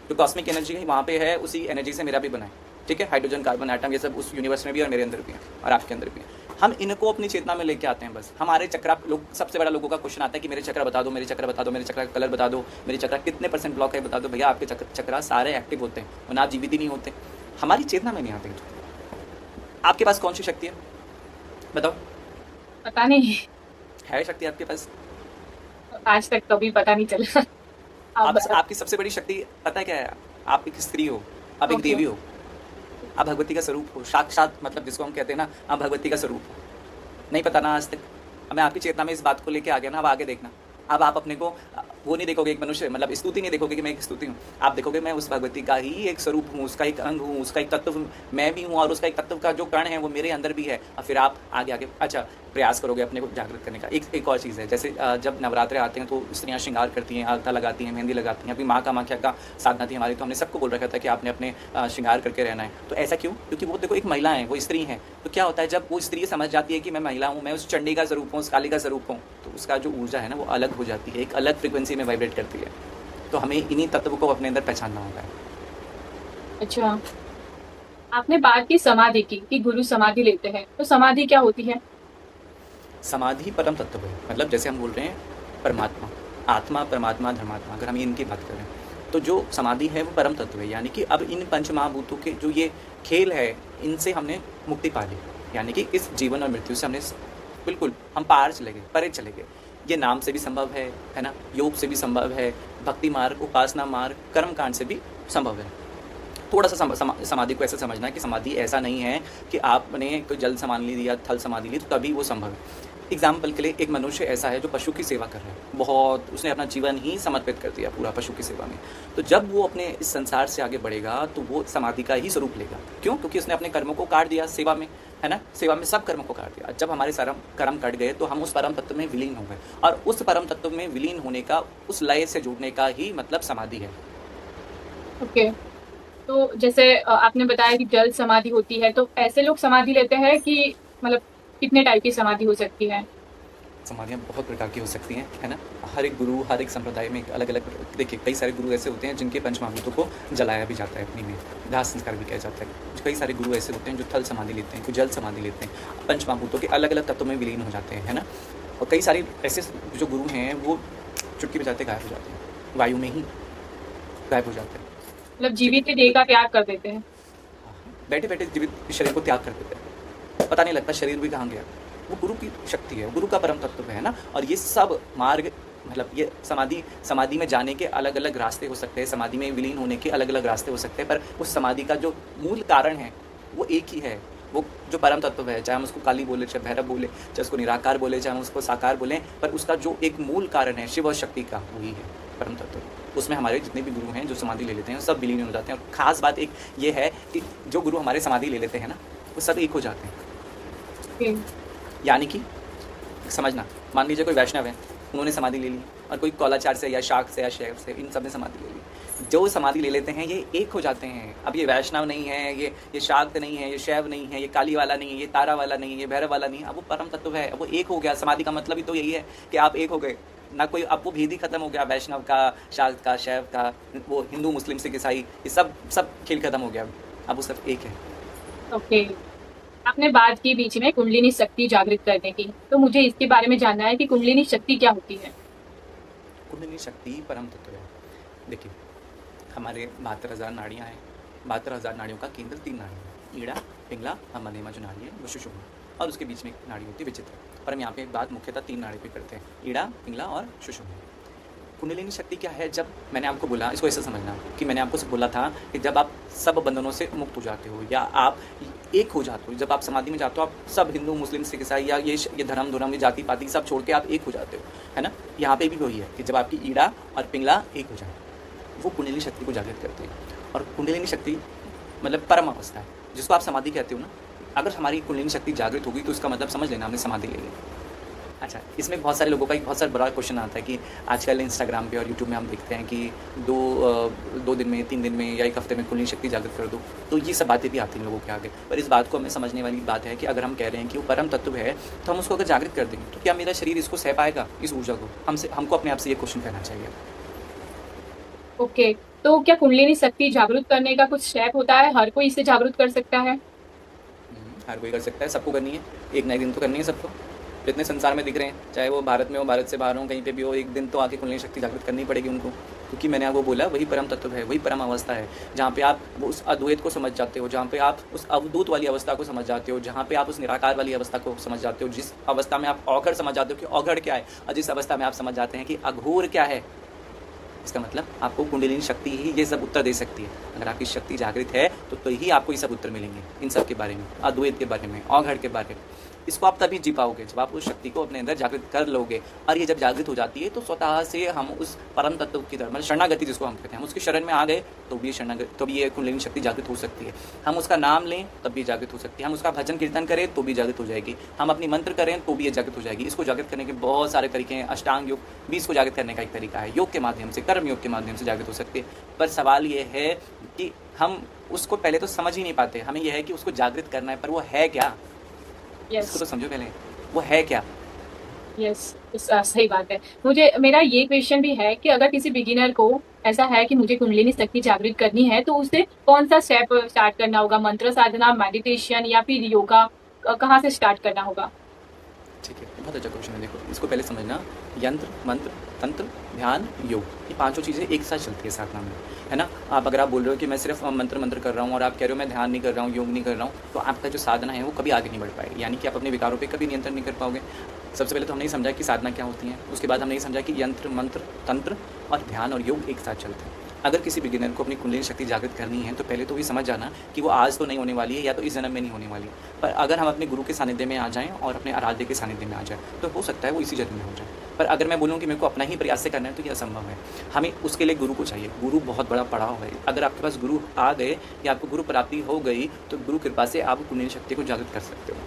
जो कॉस्मिक एनर्जी है वहाँ पे है, उसी एनर्जी से मेरा भी बना है। ठीक है, हाइड्रोजन, कार्बन, एटम, ये सब उस यूनिवर्स में भी और मेरे अंदर भी है और आपके अंदर भी है। हम इनको अपनी चेतना में लेके आते हैं बस। हमारे चक्र, लोग सबसे बड़ा लोगों का क्वेश्चन आता है कि मेरे चक्र बता दो, मेरे चक्र बता दो, मेरे चक्र का कलर बता दो, मेरे चक्र कितने % ब्लॉक है बता दो। भैया आपके चक्र सारे एक्टिव होते हैं, वरना आप जीवित ही नहीं होते। हमारी चेतना में नहीं आते। आपके पास कौन सी शक्ति है बताओ? पता नहीं है शक्ति आपके पास? आज तक कभी पता नहीं चला। आपकी सबसे बड़ी शक्ति पता है क्या है? आप एक स्त्री हो, आप एक देवी हो, आप भगवती का स्वरूप हो, साक्षात, मतलब जिसको हम कहते हैं ना, आप भगवती का स्वरूप हो। नहीं पता ना आज तक? अब मैं आपकी चेतना में इस बात को लेके आ गया ना, अब आगे देखना। अब आप अपने को वो नहीं देखोगे एक मनुष्य, मतलब स्तुति नहीं देखोगे कि मैं एक स्तुति हूँ। आप देखोगे मैं उस भगवती का ही एक स्वरूप हूँ, उसका एक अंग हूँ, उसका एक तत्व मैं भी हूँ और उसका एक तत्व का जो कण है वो मेरे अंदर भी है। और फिर आप आगे अच्छा प्रयास करोगे अपने को जागृत करने का। एक और चीज़ है, जैसे जब नवरात्रे आते हैं तो स्त्रियाँ श्रृंगार करती हैं, अलता लगाती हैं, मेहंदी लगाती हैं। अभी माँ कामाख्या का साधना थी हमारी, तो हमने सबको बोल रखा था कि आपने अपने श्रृंगार करके रहना है। तो ऐसा क्यों? क्योंकि वो देखो एक महिला है, वो स्त्री है। तो क्या होता है जब वो स्त्री समझ जाती है कि मैं महिला हूँ, मैं उस चंडी का स्वरूप हूँ, उस काली का स्वरूप हूँ, तो उसका जो ऊर्जा है ना वो अलग हो जाती है, एक अलग फ्रिक्वेंसी में वाइब्रेट करती है। तो हमें इन्हीं तत्व को अपने अंदर पहचानना होगा। अच्छा, आपने बात की समाधि की कि गुरु समाधि लेते हैं, तो समाधि क्या होती है? समाधि परम तत्व है, मतलब जैसे हम बोल रहे हैं परमात्मा, आत्मा, परमात्मा, धर्मात्मा, अगर हम इनकी बात करें तो जो समाधि है वो परम तत्व है। यानी कि अब इन पंच महाभूतों के जो ये खेल है, इनसे हमने मुक्ति पा ली। यानी कि इस जीवन और मृत्यु से हमने बिल्कुल हम पार चले गए, परे चले गए। ये नाम से भी संभव है ना, योग से भी संभव है, भक्ति मार्ग, उपासना मार्ग, कर्म कांड से भी संभव है। थोड़ा सा समाधि को ऐसा समझना है कि समाधि ऐसा नहीं है कि आपने कोई जल समाधि ली या थल समाधि ली तो तभी वो संभव है। एग्जाम्पल के लिए एक मनुष्य ऐसा है जो पशु की सेवा कर रहा है, बहुत उसने अपना जीवन ही समर्पित कर दिया पूरा पशु की सेवा में। तो जब वो अपने इस संसार से आगे बढ़ेगा तो वो समाधि का ही स्वरूप लेगा। क्यों? क्योंकि उसने अपने कर्मों को काट दिया सेवा में, है ना, सेवा में सब कर्मों को काट दिया। जब हमारे कर्म कट गए तो हम उस परम तत्व में विलीन हो गए, और उस परम तत्व में विलीन होने का, उस लय से जुड़ने का ही मतलब समाधि है। ओके, तो जैसे आपने बताया कि जल समाधि होती है, तो ऐसे लोग समाधि लेते हैं कि मतलब कितने टाइप की समाधि हो सकती है? समाधियाँ बहुत प्रकार की हो सकती हैं, है ना। हर एक गुरु, हर एक संप्रदाय में एक अलग अलग, देखिए कई सारे गुरु ऐसे होते हैं जिनके पंचमहाभूतों को जलाया भी जाता है अपनी में, दाह संस्कार भी किया जाता है। कई सारे गुरु ऐसे होते हैं जो थल समाधि लेते हैं, कोई जल समाधि लेते हैं, पंचमहाभूतों के अलग अलग तत्वों में विलीन हो जाते हैं, है ना। और कई सारे ऐसे जो गुरु हैं वो चुटकी बजाते गायब हो जाते हैं, वायु में ही गायब हो जाते हैं, मतलब जीवित देह का त्याग कर देते हैं। बैठे बैठे जीवित शरीर को त्याग कर देते हैं, पता नहीं लगता शरीर भी कहाँ गया। वो गुरु की शक्ति है, गुरु का परम तत्व है ना। और ये सब मार्ग, मतलब ये समाधि में जाने के अलग अलग रास्ते हो सकते हैं, समाधि में विलीन होने के अलग अलग रास्ते हो सकते हैं, पर उस समाधि का जो मूल कारण है वो एक ही है, वो जो परम तत्व है। चाहे हम उसको काली बोले, चाहे भैरव बोले, चाहे उसको निराकार बोले, चाहे हम उसको साकार बोलें, पर उसका जो एक मूल कारण है शिव और शक्ति का, वही है परम तत्व। उसमें हमारे जितने भी गुरु हैं जो समाधि ले लेते हैं सब विलीन हो जाते हैं। और ख़ास बात एक ये है कि जो गुरु हमारे समाधि ले लेते हैं ना, वो सब एक हो जाते हैं। यानी कि समझना, मान लीजिए कोई वैष्णव है, उन्होंने समाधि ले ली, और कोई कौलाचार से या शाक से या शैव से, इन सब ने समाधि ले ली। जो समाधि ले लेते हैं ये एक हो जाते हैं। अब ये वैष्णव नहीं है, ये शाक्त नहीं है, ये शैव नहीं है, ये काली वाला नहीं है, ये तारा वाला नहीं है, ये भैरव वाला नहीं है, अब वो परम तत्व है, अब वो एक हो गया। समाधि का मतलब ही तो यही है कि आप एक हो गए ना। कोई अब वो भेद ही खत्म हो गया, वैष्णव का, शाक्त का, शैव का, वो हिंदू मुस्लिम सिख ईसाई, ये सब खेल खत्म हो गया, अब वो सब एक है। ओके, आपने बात की बीच में कुंडलिनी शक्ति जागृत करने की, तो मुझे इसके बारे में जानना है कि कुंडलिनी शक्ति क्या होती है। कुंडलिनी शक्ति परम तत्व है। देखिए हमारे 72,000 नाड़ियाँ हैं, 72,000 नाड़ियों का केंद्र 3 नाड़ी है, ईड़ा, पिंगला और मध्यमा जो नाड़ी है वो सुषुम्ना, और उसके बीच में एक नाड़ी होती है विचित्र। पर हम यहाँ पे बात मुख्यतः 3 नाड़ी पे करते हैं, ईड़ा, पिंगला और सुषुम्ना। कुंडलिनी शक्ति क्या है? जब मैंने आपको बोला, इसको ऐसे समझना कि मैंने आपको बोला था कि जब आप सब बंधनों से मुक्त हो जाते हो या आप एक हो जाते हो, जब आप समाधि में जाते हो, आप सब हिंदू मुस्लिम सिख ईसाई या ये धर्म ये जाति पाति सब छोड़ के आप एक हो जाते हो, है ना। यहाँ पे भी वही है कि जब आपकी ईड़ा और पिंगला एक हो जाए, वो कुंडलिनी शक्ति को जागृत करते हैं। और कुंडलिनी शक्ति मतलब परम अवस्था है जिसको आप समाधि कहते हो ना। अगर हमारी कुंडलिनी शक्ति जागृत होगी तो इसका मतलब समझ लेना हमने समाधि ले ली। अच्छा, इसमें बहुत सारे लोगों का एक बहुत सारा बड़ा क्वेश्चन आता है कि आजकल इंस्टाग्राम पे और यूट्यूब में हम देखते हैं कि दो दिन में, 3 दिन में या 1 हफ्ते में कुंडलिनी शक्ति जागृत कर दो, तो ये सब बातें भी आती हैं लोगों के आगे। पर इस बात को हमें समझने वाली बात है कि अगर हम कह रहे हैं कि वो परम तत्व है तो हम उसको अगर जागृत कर देंगे तो क्या मेरा शरीर इसको सह पाएगा, इस ऊर्जा को? हमको अपने आप से ये क्वेश्चन करना चाहिए। ओके, तो क्या कुंडलिनी शक्ति जागृत करने का कुछ स्टेप होता है? हर कोई इसे जागृत कर सकता है? हर कोई कर सकता है, सबको करनी है, एक ना एक दिन तो करनी है सबको। जितने संसार में दिख रहे हैं, चाहे वो भारत में हो, भारत से बाहर हो, कहीं पे भी हो, एक दिन तो आके कुंडलिनी शक्ति जागृत करनी पड़ेगी उनको। क्योंकि मैंने आपको बोला वही परम तत्व है, वही परम अवस्था है, जहाँ पे आप उस अद्वैत को समझ जाते हो, जहाँ पे आप उस अवधूत वाली अवस्था को समझ जाते हो, जहाँ पे आप उस निराकार वाली अवस्था को समझ जाते हो, जिस अवस्था में आप औघड़ समझ जाते हो कि औघड़ क्या है, और जिस अवस्था में आप समझ जाते हैं कि अघोर क्या है। इसका मतलब आपको कुंडलिनी शक्ति ही ये सब उत्तर दे सकती है। अगर आपकी शक्ति जागृत है तो ही आपको ये सब उत्तर मिलेंगे, इन सब के बारे में, अद्वैत के बारे में, औघड़ के बारे में। इसको आप तभी जी पाओगे जब आप उस शक्ति को अपने अंदर जागृत कर लोगे। और ये जब जागृत हो जाती है तो स्वतः से हम उस परम तत्व की तरफ, मतलब शरणागति जिसको हम कहते हैं, हम उसकी शरण में आ गए तो भी ये कुंडलिनी शक्ति जागृत हो सकती है। हम उसका नाम लें तब भी जागृत हो सकती है, हम उसका भजन कीर्तन करें तो भी जागृत हो जाएगी, हम अपनी मंत्र करें तो भी ये जागृत हो जाएगी। इसको जागृत करने के बहुत सारे तरीके हैं, अष्टांग योग भी इसको जागृत करने का एक तरीका है। योग के माध्यम से, कर्म योग के माध्यम से जागृत हो सकती है। पर सवाल ये है कि हम उसको पहले तो समझ ही नहीं पाते। हमें यह है कि उसको जागृत करना है, पर वो है क्या? इसको तो समझो पहले, वो है क्या? सही बात है। मेरा ये क्वेश्चन भी है कि अगर किसी बिगिनर को ऐसा है कि मुझे कुंडलिनी शक्ति जागृत करनी है तो उसे कौन सा स्टेप स्टार्ट करना होगा? मंत्र साधना, मेडिटेशन या फिर योगा, कहाँ से स्टार्ट करना होगा? ठीक है, बहुत अच्छा क्वेश्चन है। देखो, इसको पहले समझना, यंत्र, मंत्र, तंत्र, ध्यान, योग, ये 5 चीज़ें एक साथ चलती है साधना में, है ना। अगर आप बोल रहे हो कि मैं सिर्फ मंत्र कर रहा हूँ और आप कह रहे हो मैं ध्यान नहीं कर रहा हूँ, योग नहीं कर रहा हूँ, तो आपका जो साधना है वो कभी आगे नहीं बढ़ पाएगी। यानी कि आप अपने विकारों पे कभी नियंत्रण नहीं कर पाओगे। सबसे पहले तो हमने समझा कि साधना क्या होती है, उसके बाद हमने समझा कि यंत्र, मंत्र, तंत्र और ध्यान और योग एक साथ चलते हैं। अगर किसी बिगिनर को अपनी कुंडलिनी शक्ति जागृत करनी है तो पहले तो ये समझ जाना कि वो आज तो नहीं होने वाली है या तो इस जन्म में नहीं होने वाली है। पर अगर हम अपने गुरु के सानिध्य में आ जाएं और अपने आराध्य के सानिध्य में आ जाएं तो हो सकता है वो इसी जन्म में हो जाए। पर अगर मैं बोलूँ कि मेरे को अपना ही प्रयास से करना है तो ये असंभव है। हमें उसके लिए गुरु को चाहिए। गुरु बहुत बड़ा पड़ाव है। अगर आपके पास गुरु आ गए या आपको गुरु प्राप्ति हो गई तो गुरु कृपा से आप कुंडलिनी शक्ति को जागृत कर सकते हो।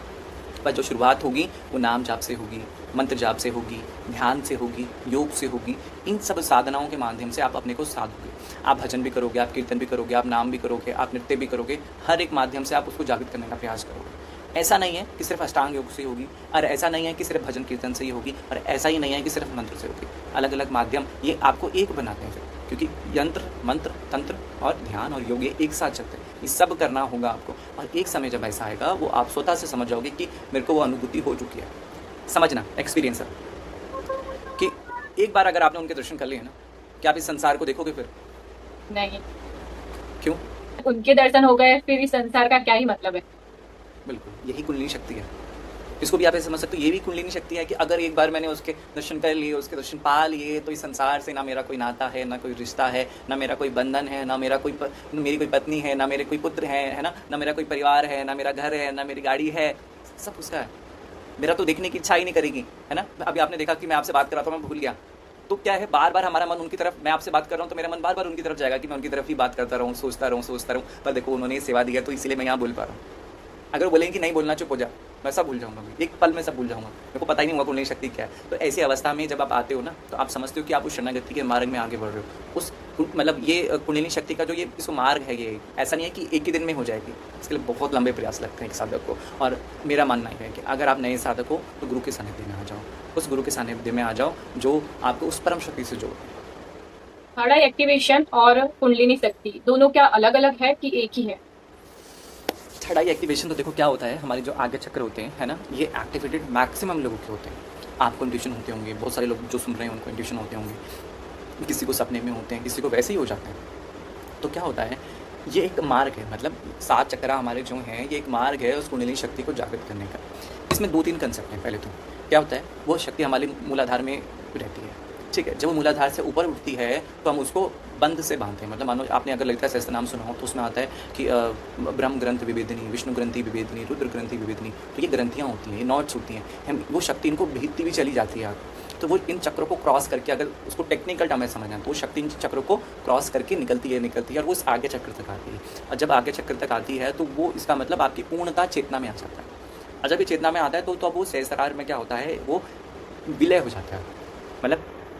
पर जो शुरुआत होगी वो नाम जाप से होगी, मंत्र जाप से होगी, ध्यान से होगी, योग से होगी। इन सब साधनाओं के माध्यम से आप अपने को साधोगे। आप भजन भी करोगे, आप कीर्तन भी करोगे, आप नाम भी करोगे, आप नृत्य भी करोगे। हर एक माध्यम से आप उसको जागृत करने का प्रयास करोगे। ऐसा नहीं है कि सिर्फ अष्टांग योग से होगी, और ऐसा नहीं है कि सिर्फ भजन कीर्तन से ही होगी, और ऐसा ही नहीं है कि सिर्फ मंत्र से होगी। अलग अलग माध्यम ये आपको एक बनाते हैं फिर, क्योंकि यंत्र, मंत्र, तंत्र और ध्यान और योग ये एक साथ चलते हैं। ये सब करना होगा आपको, और एक समय जब ऐसा आएगा वो आप स्वतः से समझ जाओगे कि मेरे को वो अनुभूति हो चुकी है। समझना, एक्सपीरियंस है कि एक बार अगर आपने उनके दर्शन कर लिए ना, क्या आप इस संसार को देखोगे फिर? नहीं, क्यों? उनके दर्शन हो गए फिर इस संसार का क्या ही मतलब है। बिल्कुल, यही कुंडलिनी शक्ति है। इसको भी आप ऐसे समझ सकते हो, ये भी कुंडलिनी शक्ति है कि अगर एक बार मैंने उसके दर्शन कर लिए, उसके दर्शन पा लिए, तो इस संसार से ना मेरा कोई नाता है, ना कोई रिश्ता है, ना मेरा कोई बंधन है, ना मेरा मेरी कोई पत्नी है, ना मेरे कोई पुत्र है ना, ना मेरा कोई परिवार है, ना मेरा घर है, ना मेरी गाड़ी है, सब उसका है। मेरा तो देखने की इच्छा ही नहीं करेगी, है ना। अभी आपने देखा कि मैं आपसे बात कर रहा था, मैं भूल गया, तो क्या है, बार बार हमारा मन उनकी तरफ, मैं आपसे बात कर रहा हूँ तो मेरा मन बार बार उनकी तरफ जाएगा कि मैं उनकी तरफ ही बात करता रहूँ, सोचता रहूँ, पर देखो उन्होंने सेवा दी है तो इसलिए मैं यहाँ बोल पा रहा हूँ। अगर बोलेंगे कि नहीं बोलना, चुप हो जा, मैं सब भूल जाऊंगा, एक पल में सब भूल जाऊंगा, मेरे को पता ही नहीं होगा कुंडलिनी शक्ति क्या है। तो ऐसी अवस्था में जब आप आते हो ना, तो आप समझते हो कि आप उस शरणागति के मार्ग में आगे बढ़ रहे हो। उस मतलब ये कुंडलिनी शक्ति का जो ये इसको मार्ग है, ये ऐसा नहीं है कि एक ही दिन में हो जाएगी, इसके लिए बहुत लंबे प्रयास लगते हैं एक साधक को। और मेरा मानना है कि अगर आप नए साधक हो तो गुरु के सानिध्य में आ जाओ, उस गुरु के सानिध्य में आ जाओ जो आपको उस परम शक्ति से जोड़े। थर्ड आई एक्टिवेशन और कुंडलिनी शक्ति दोनों क्या अलग अलग है कि एक ही है? थर्ड आई एक्टिवेशन तो देखो क्या होता है, हमारे जो आगे चक्र होते हैं, है ना, ये एक्टिवेटेड मैक्सिमम लोगों के होते हैं। आपको इंट्यूशन होते होंगे, बहुत सारे लोग जो सुन रहे हैं उनको इंट्यूशन होते होंगे, किसी को सपने में होते हैं, किसी को वैसे ही हो जाते हैं। तो क्या होता है, ये एक मार्ग है, मतलब 7 चक्रा हमारे जो हैं, ये एक मार्ग है उस कुंडलिनी शक्ति को जागृत करने का। इसमें 2-3 कंसेप्ट हैं। पहले तो क्या होता है, वो शक्ति हमारे मूलाधार में रहती है, ठीक है। जब वो मूलाधार से ऊपर उठती है तो हम उसको बंध से बांधते हैं। मतलब मानो आपने अगर ललिता सहस्त्र नाम सुना हो तो उसमें आता है कि ब्रह्म ग्रंथ विभेदिनी, विष्णु ग्रंथि विभेदिनी, रुद्र ग्रंथि विभेदिनी। तो ये ग्रंथियाँ होती हैं, ये नॉट्स होती हैं, हम वो शक्ति इनको भेदती भी चली जाती है आगे। तो वो इन चक्रों को क्रॉस करके, अगर उसको टेक्निकल टर्म में समझना है, तो वो शक्ति इन चक्रों को क्रॉस करके निकलती है और वो इस आगे चक्र तक आती है। और जब आगे चक्र तक आती है तो वो इसका मतलब आपकी पूर्णता चेतना में आ जाता है। और जब ये चेतना में आता है तो अब वो सहस्रार में क्या होता है, वो विलय हो जाता है।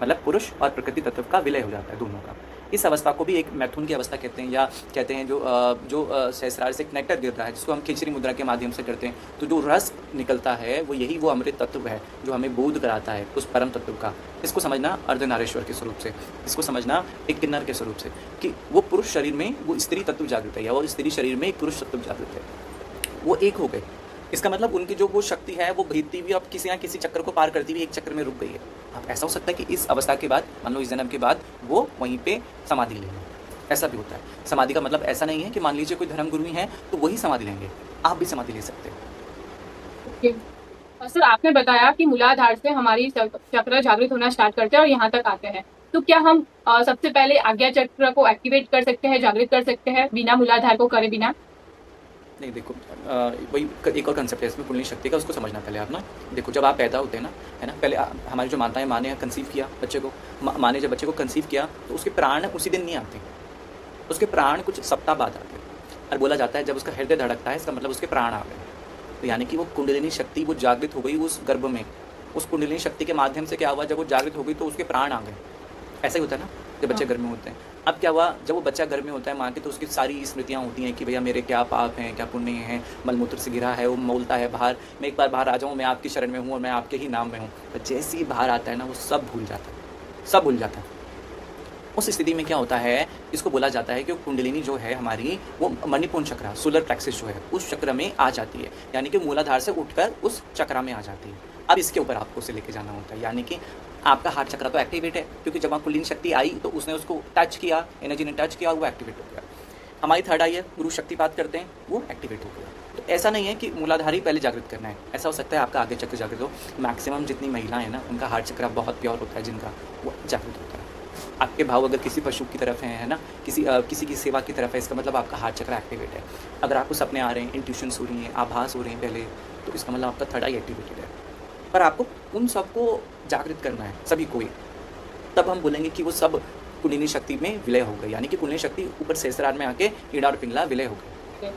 मतलब पुरुष और प्रकृति तत्व का विलय हो जाता है दोनों का। इस अवस्था को भी एक मैथुन की अवस्था कहते हैं, या कहते हैं जो सहस्रार से एक नेक्टर गिर रहा है, जिसको हम खिचड़ी मुद्रा के माध्यम से करते हैं। तो जो रस निकलता है वो अमृत तत्व है जो हमें बोध कराता है उस परम तत्व का। इसको समझना अर्धनारेश्वर के स्वरूप से, इसको समझना एक किन्नर के स्वरूप से, कि वो पुरुष शरीर में वो स्त्री तत्व जागृत है, या वो स्त्री शरीर में एक पुरुष तत्व जागृत है, वो एक हो गए। इसका मतलब उनकी जो वो शक्ति है वो भेदती हुई अब किसी ना किसी चक्र को पार करती हुई एक चक्र में रुक गई है। अब ऐसा हो सकता है कि इस अवस्था के बाद, मान लो इस जन्म के बाद, वो वहीं पे समाधि ले लें, ऐसा भी होता है। समाधि का मतलब ऐसा नहीं है कि मान लीजिए कोई धर्म गुरु ही है तो वही समाधि लेंगे, आप भी समाधि ले सकते हैं। और सर आपने बताया कि मूलाधार से हमारी चक्र जागृत होना स्टार्ट करते हैं और यहाँ तक आते हैं, तो क्या हम सबसे पहले आज्ञा चक्र को एक्टिवेट कर सकते हैं, जागृत कर सकते हैं बिना मूलाधार को करे बिना? नहीं, देखो वही एक और कंसेप्ट है इसमें कुंडलिनी शक्ति का, उसको समझना पहले आप ना। देखो जब आप पैदा होते हैं ना, है ना, पहले हमारी जो माताएं, माँ ने कंसीव किया बच्चे को, माँ ने जब बच्चे को कंसीव किया तो उसके प्राण उसी दिन नहीं आते, उसके प्राण कुछ सप्ताह बाद आते हैं। और बोला जाता है जब उसका हृदय धड़कता है इसका मतलब उसके प्राण आ गए। तो यानी कि वो कुंडलिनी शक्ति वो जागृत हो गई उस गर्भ में। उस कुंडलिनी शक्ति के माध्यम से क्या हुआ, जब वो जागृत हो गई तो उसके प्राण आ गए। ऐसा ही होता है ना जब बच्चे घर में होते हैं। अब क्या हुआ, जब वो बच्चा घर में होता है माँ के, तो उसकी सारी स्मृतियाँ होती हैं कि भैया मेरे क्या पाप हैं, क्या पुण्य हैं, मलमूत्र से घिरा है, वो मोलता है बाहर, मैं एक बार बाहर आ जाऊँ, मैं आपकी शरण में हूँ और मैं आपके ही नाम में हूँ। तो जैसे ही बाहर आता है ना, वो सब भूल जाता है, सब भूल जाता है। उस स्थिति में क्या होता है, इसको बोला जाता है कि कुंडलिनी जो है हमारी, वो मणिपुर चक्र, सोलर प्लेक्सिस जो है, उस चक्र में आ जाती है, यानी कि मूलाधार से उठकर उस चक्र में आ जाती है। अब इसके ऊपर आपको उसे लेके जाना होता है, यानी कि आपका हार्ट चक्र तो एक्टिवेट है, क्योंकि जब वहाँ कुंडलिनी शक्ति आई तो उसने उसको टच किया, एनर्जी ने टच किया और वो एक्टिवेट हो गया। हमारी थर्ड आई है, गुरु शक्तिपात करते हैं, वो एक्टिवेट हो गया। तो ऐसा नहीं है कि मूलाधार ही पहले जागृत करना है, ऐसा हो सकता है आपका आगे चक्र जागृत हो। मैक्सिमम जितनी महिलाएं हैं ना, उनका हार्ट चक्र बहुत प्योर होता है, जिनका वो जागृत होता है। आपके भाव अगर किसी पशु की तरफ है ना, किसी की सेवा की तरफ है, इसका मतलब आपका हार्ट चक्र एक्टिवेट है। अगर आपको सपने आ रहे हैं, इंट्यूशंस हो रही हैं, आभास हो रहे हैं पहले, तो इसका मतलब आपका थर्ड आई एक्टिवेटेड है। पर आपको उन सबको जागृत करना है, सभी को ही, तब हम बोलेंगे कि वो सब कुंडलिनी शक्ति में विलय हो गए, यानी कि कुंडलिनी शक्ति ऊपर सहस्रार में आके ईड़ा और पिंगला विलय हो गए।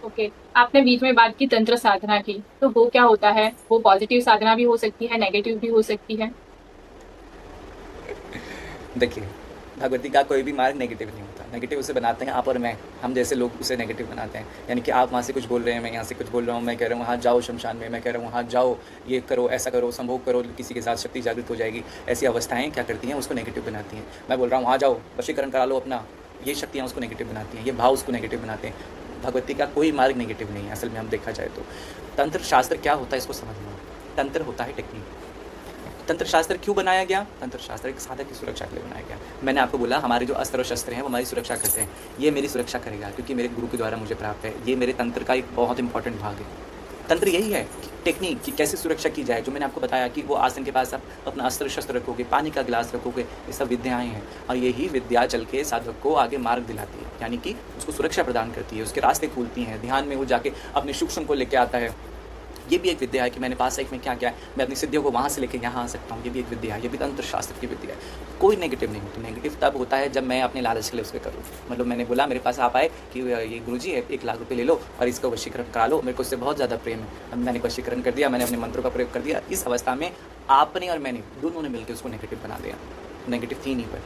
ओके, आपने बीच में बात की तंत्र साधना की, तो वो क्या होता है? वो पॉजिटिव साधना भी हो सकती है, नेगेटिव भी हो सकती है। देखिए, भगवती का कोई भी मार्ग नेगेटिव नहीं होता। नेगेटिव उसे बनाते हैं आप और मैं, हम जैसे लोग उसे नेगेटिव बनाते हैं। यानी कि आप वहाँ से कुछ बोल रहे हैं, मैं यहाँ से कुछ बोल रहा हूँ, मैं कह रहा हूँ वहाँ जाओ शमशान में, मैं कह रहा हूँ वहाँ जाओ, ये करो, ऐसा करो, संभोग करो, किसी के साथ शक्ति जागृत हो जाएगी। ऐसी अवस्थाएँ क्या करती हैं, उसको नेगेटिव बनाती हैं। मैं बोल रहा हूँ वहाँ जाओ, वशीकरण करा लो अपना, ये शक्तियाँ उसको नेगेटिव बनाती हैं, ये भाव उसको नेगेटिव बनाते हैं। भगवती का कोई मार्ग नेगेटिव नहीं है असल में, हम देखा जाए तो। तंत्र शास्त्र क्या होता है इसको समझना। तंत्र होता है टेक्निक। तंत्र शास्त्र क्यों बनाया गया? तंत्र शास्त्र एक साधक की सुरक्षा के लिए बनाया गया। मैंने आपको बोला हमारे जो अस्त्र और शस्त्र हैं वो हमारी सुरक्षा करते हैं। ये मेरी सुरक्षा करेगा क्योंकि मेरे गुरु के द्वारा मुझे प्राप्त है। ये मेरे तंत्र का एक बहुत इंपॉर्टेंट भाग है। तंत्र यही है टेक्निक कि कैसे सुरक्षा की जाए। जो मैंने आपको बताया कि वो आसन के पास आप अपना अस्त्र शस्त्र रखोगे, पानी का गिलास रखोगे, ये सब विद्याएं हैं। और यही विद्या चल के साधक को आगे मार्ग दिलाती है, यानी कि उसको सुरक्षा प्रदान करती है, उसके रास्ते खोलती हैं। ध्यान में वो जाके अपने सूक्ष्म को लेके आता है। ये भी एक विद्या है कि मैंने पास लाइफ में क्या किया है, मैं अपनी सिद्धियों को वहाँ से लेकर यहाँ आ सकता हूँ। ये भी एक विद्या है, ये भी तंत्र शास्त्र की विद्या है। कोई नेगेटिव नहीं होती। नेगेटिव तब होता है जब मैं अपने लालच के लिए उसको करूँ। मतलब मैंने बोला, मेरे पास आप आए कि ये गुरुजी है, 1 लाख रुपये ले लो और इसका वशीकरण करा लो, मेरे को उससे बहुत ज़्यादा प्रेम है। मैंने वशीकरण कर दिया, मैंने अपने मंत्रों का प्रयोग कर दिया। इस अवस्था में आपने और मैंने दोनों ने मिलकर उसको नेगेटिव बना दिया। नेगेटिव थी नहीं, पर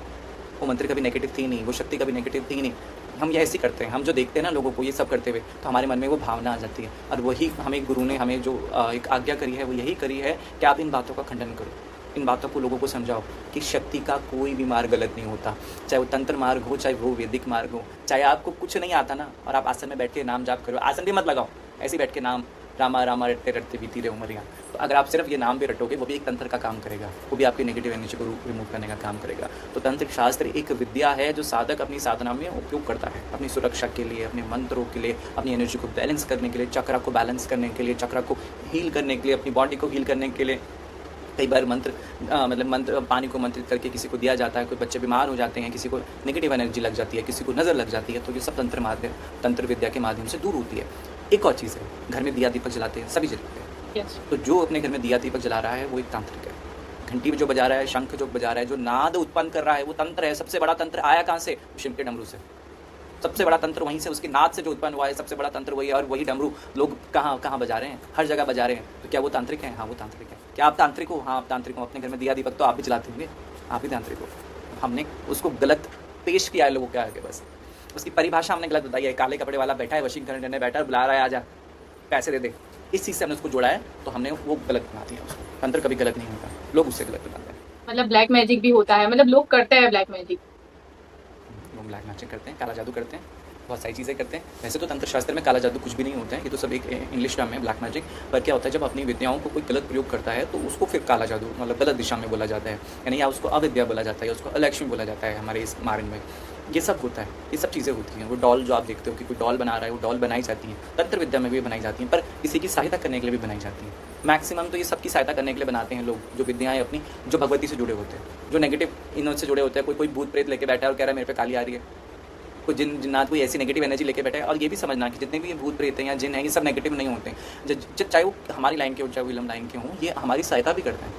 वो मंत्र कभी नेगेटिव थी नहीं, वो शक्ति कभी नेगेटिव थी नहीं। हम ये ऐसे करते हैं, हम जो देखते हैं ना लोगों को ये सब करते हुए, तो हमारे मन में वो भावना आ जाती है। और वही हमें गुरु ने हमें जो एक आज्ञा करी है वो यही करी है कि आप इन बातों का खंडन करो, इन बातों को लोगों को समझाओ कि शक्ति का कोई भी मार्ग गलत नहीं होता। चाहे वो तंत्र मार्ग हो, चाहे वो वैदिक मार्ग हो, चाहे आपको कुछ नहीं आता ना और आप आसन में बैठ के नाम जाप करो। आसन भी मत लगाओ, ऐसे बैठ के नाम रामा रामा रटते रटते बीती रहे उमरियाँ। तो अगर आप सिर्फ ये नाम भी रटोगे, वो भी एक तंत्र का काम करेगा, वो भी आपकी नेगेटिव एनर्जी को रिमूव करने का काम करेगा। तो तंत्र शास्त्र एक विद्या है जो साधक अपनी साधना में उपयोग करता है, अपनी सुरक्षा के लिए, अपने मंत्रों के लिए, अपनी एनर्जी को बैलेंस करने के लिए, चक्र को बैलेंस करने के लिए, चक्र को हील करने के लिए, अपनी बॉडी को हील करने के लिए। कई बार मंत्र पानी को मंत्रित करके किसी को दिया जाता है। कोई बच्चे बीमार हो जाते हैं, किसी को नेगेटिव एनर्जी लग जाती है, किसी को नज़र लग जाती है, तो ये सब तंत्र विद्या के माध्यम से दूर होती है। एक और चीज़ है, घर में दिया दीपक जलाते हैं, सभी जलाते हैं। तो जो अपने घर में दिया दीपक जला रहा है वो एक तांत्रिक है। घंटी जो बजा रहा है, शंख जो बजा रहा है, जो नाद उत्पन्न कर रहा है, वो तंत्र है। सबसे बड़ा तंत्र आया कहाँ से? शिव के डमरू से। सबसे बड़ा तंत्र वहीं से, उसके नाद से जो उत्पन्न हुआ है, सबसे बड़ा तंत्र वही है। और वही डमरू लोग कहाँ बजा रहे हैं? हर जगह बजा रहे हैं। तो क्या वो तांत्रिक हैं? हाँ, वो तांत्रिक है। क्या आप तांत्रिक हो? हाँ, आप तांत्रिक हो। अपने घर में दिया दीपक तो आप भी जलाते होंगे, आप ही तांत्रिक हो। हमने उसको गलत पेश किया है लोगों के आगे, बस उसकी परिभाषा हमने गलत बताई है। काले कपड़े वाला बैठा है, वशीकरण करने बैठा है, बुला रहा है, आजा पैसे दे दे, इस चीज़ से हमने उसको जोड़ा है, तो हमने वो गलत बना दिया उसको। तंत्र कभी गलत नहीं होता, लोग उससे गलत बनाते हैं। मतलब ब्लैक मैजिक भी होता है, मतलब लोग करते हैं ब्लैक मैजिक। लोग ब्लैक मैजिक करते हैं, काला जादू करते हैं, बहुत सारी चीज़ें करते हैं। वैसे तो तंत्र शास्त्र में काला जादू कुछ भी नहीं होता है, ये तो सब एक इंग्लिश टर्म है, ब्लैक मैजिक। पर क्या होता है, जब अपनी विद्याओं को कोई गलत प्रयोग करता है तो उसको फिर काला जादू, मतलब गलत दिशा में बोला जाता है, यानी या उसको अविद्या बोला जाता है, या उसको अलक्ष्मी बोला जाता है हमारे इस मार्ग में। ये सब होता है, ये सब चीज़ें होती हैं। वो डॉल जो आप देखते हो कि कोई डॉल बना रहा है, वो डॉल बनाई जाती है, तंत्र विद्या में भी बनाई जाती हैं, पर किसी की सहायता करने के लिए भी बनाई जाती हैं। मैक्सिमम तो ये सबकी सहायता करने के लिए बनाते हैं लोग, जो विद्याएं अपनी, जो भगवती से जुड़े होते हैं, जो नेगेटिव इनों से जुड़े होते हैं। कोई भूत प्रेत लेके बैठा है और कह रहा है मेरे पे काली आ रही है, कोई जिन्नात कोई ऐसी नेगेटिव एनर्जी लेके बैठा है। और ये भी समझना कि जितने भी ये भूत प्रेत हैं या जिन हैं, ये सब नेगेटिव नहीं होते हैं। चाहे वो हमारी लाइन के हो, चाहे वो विलम लाइन के हों, ये हमारी सहायता भी करते हैं,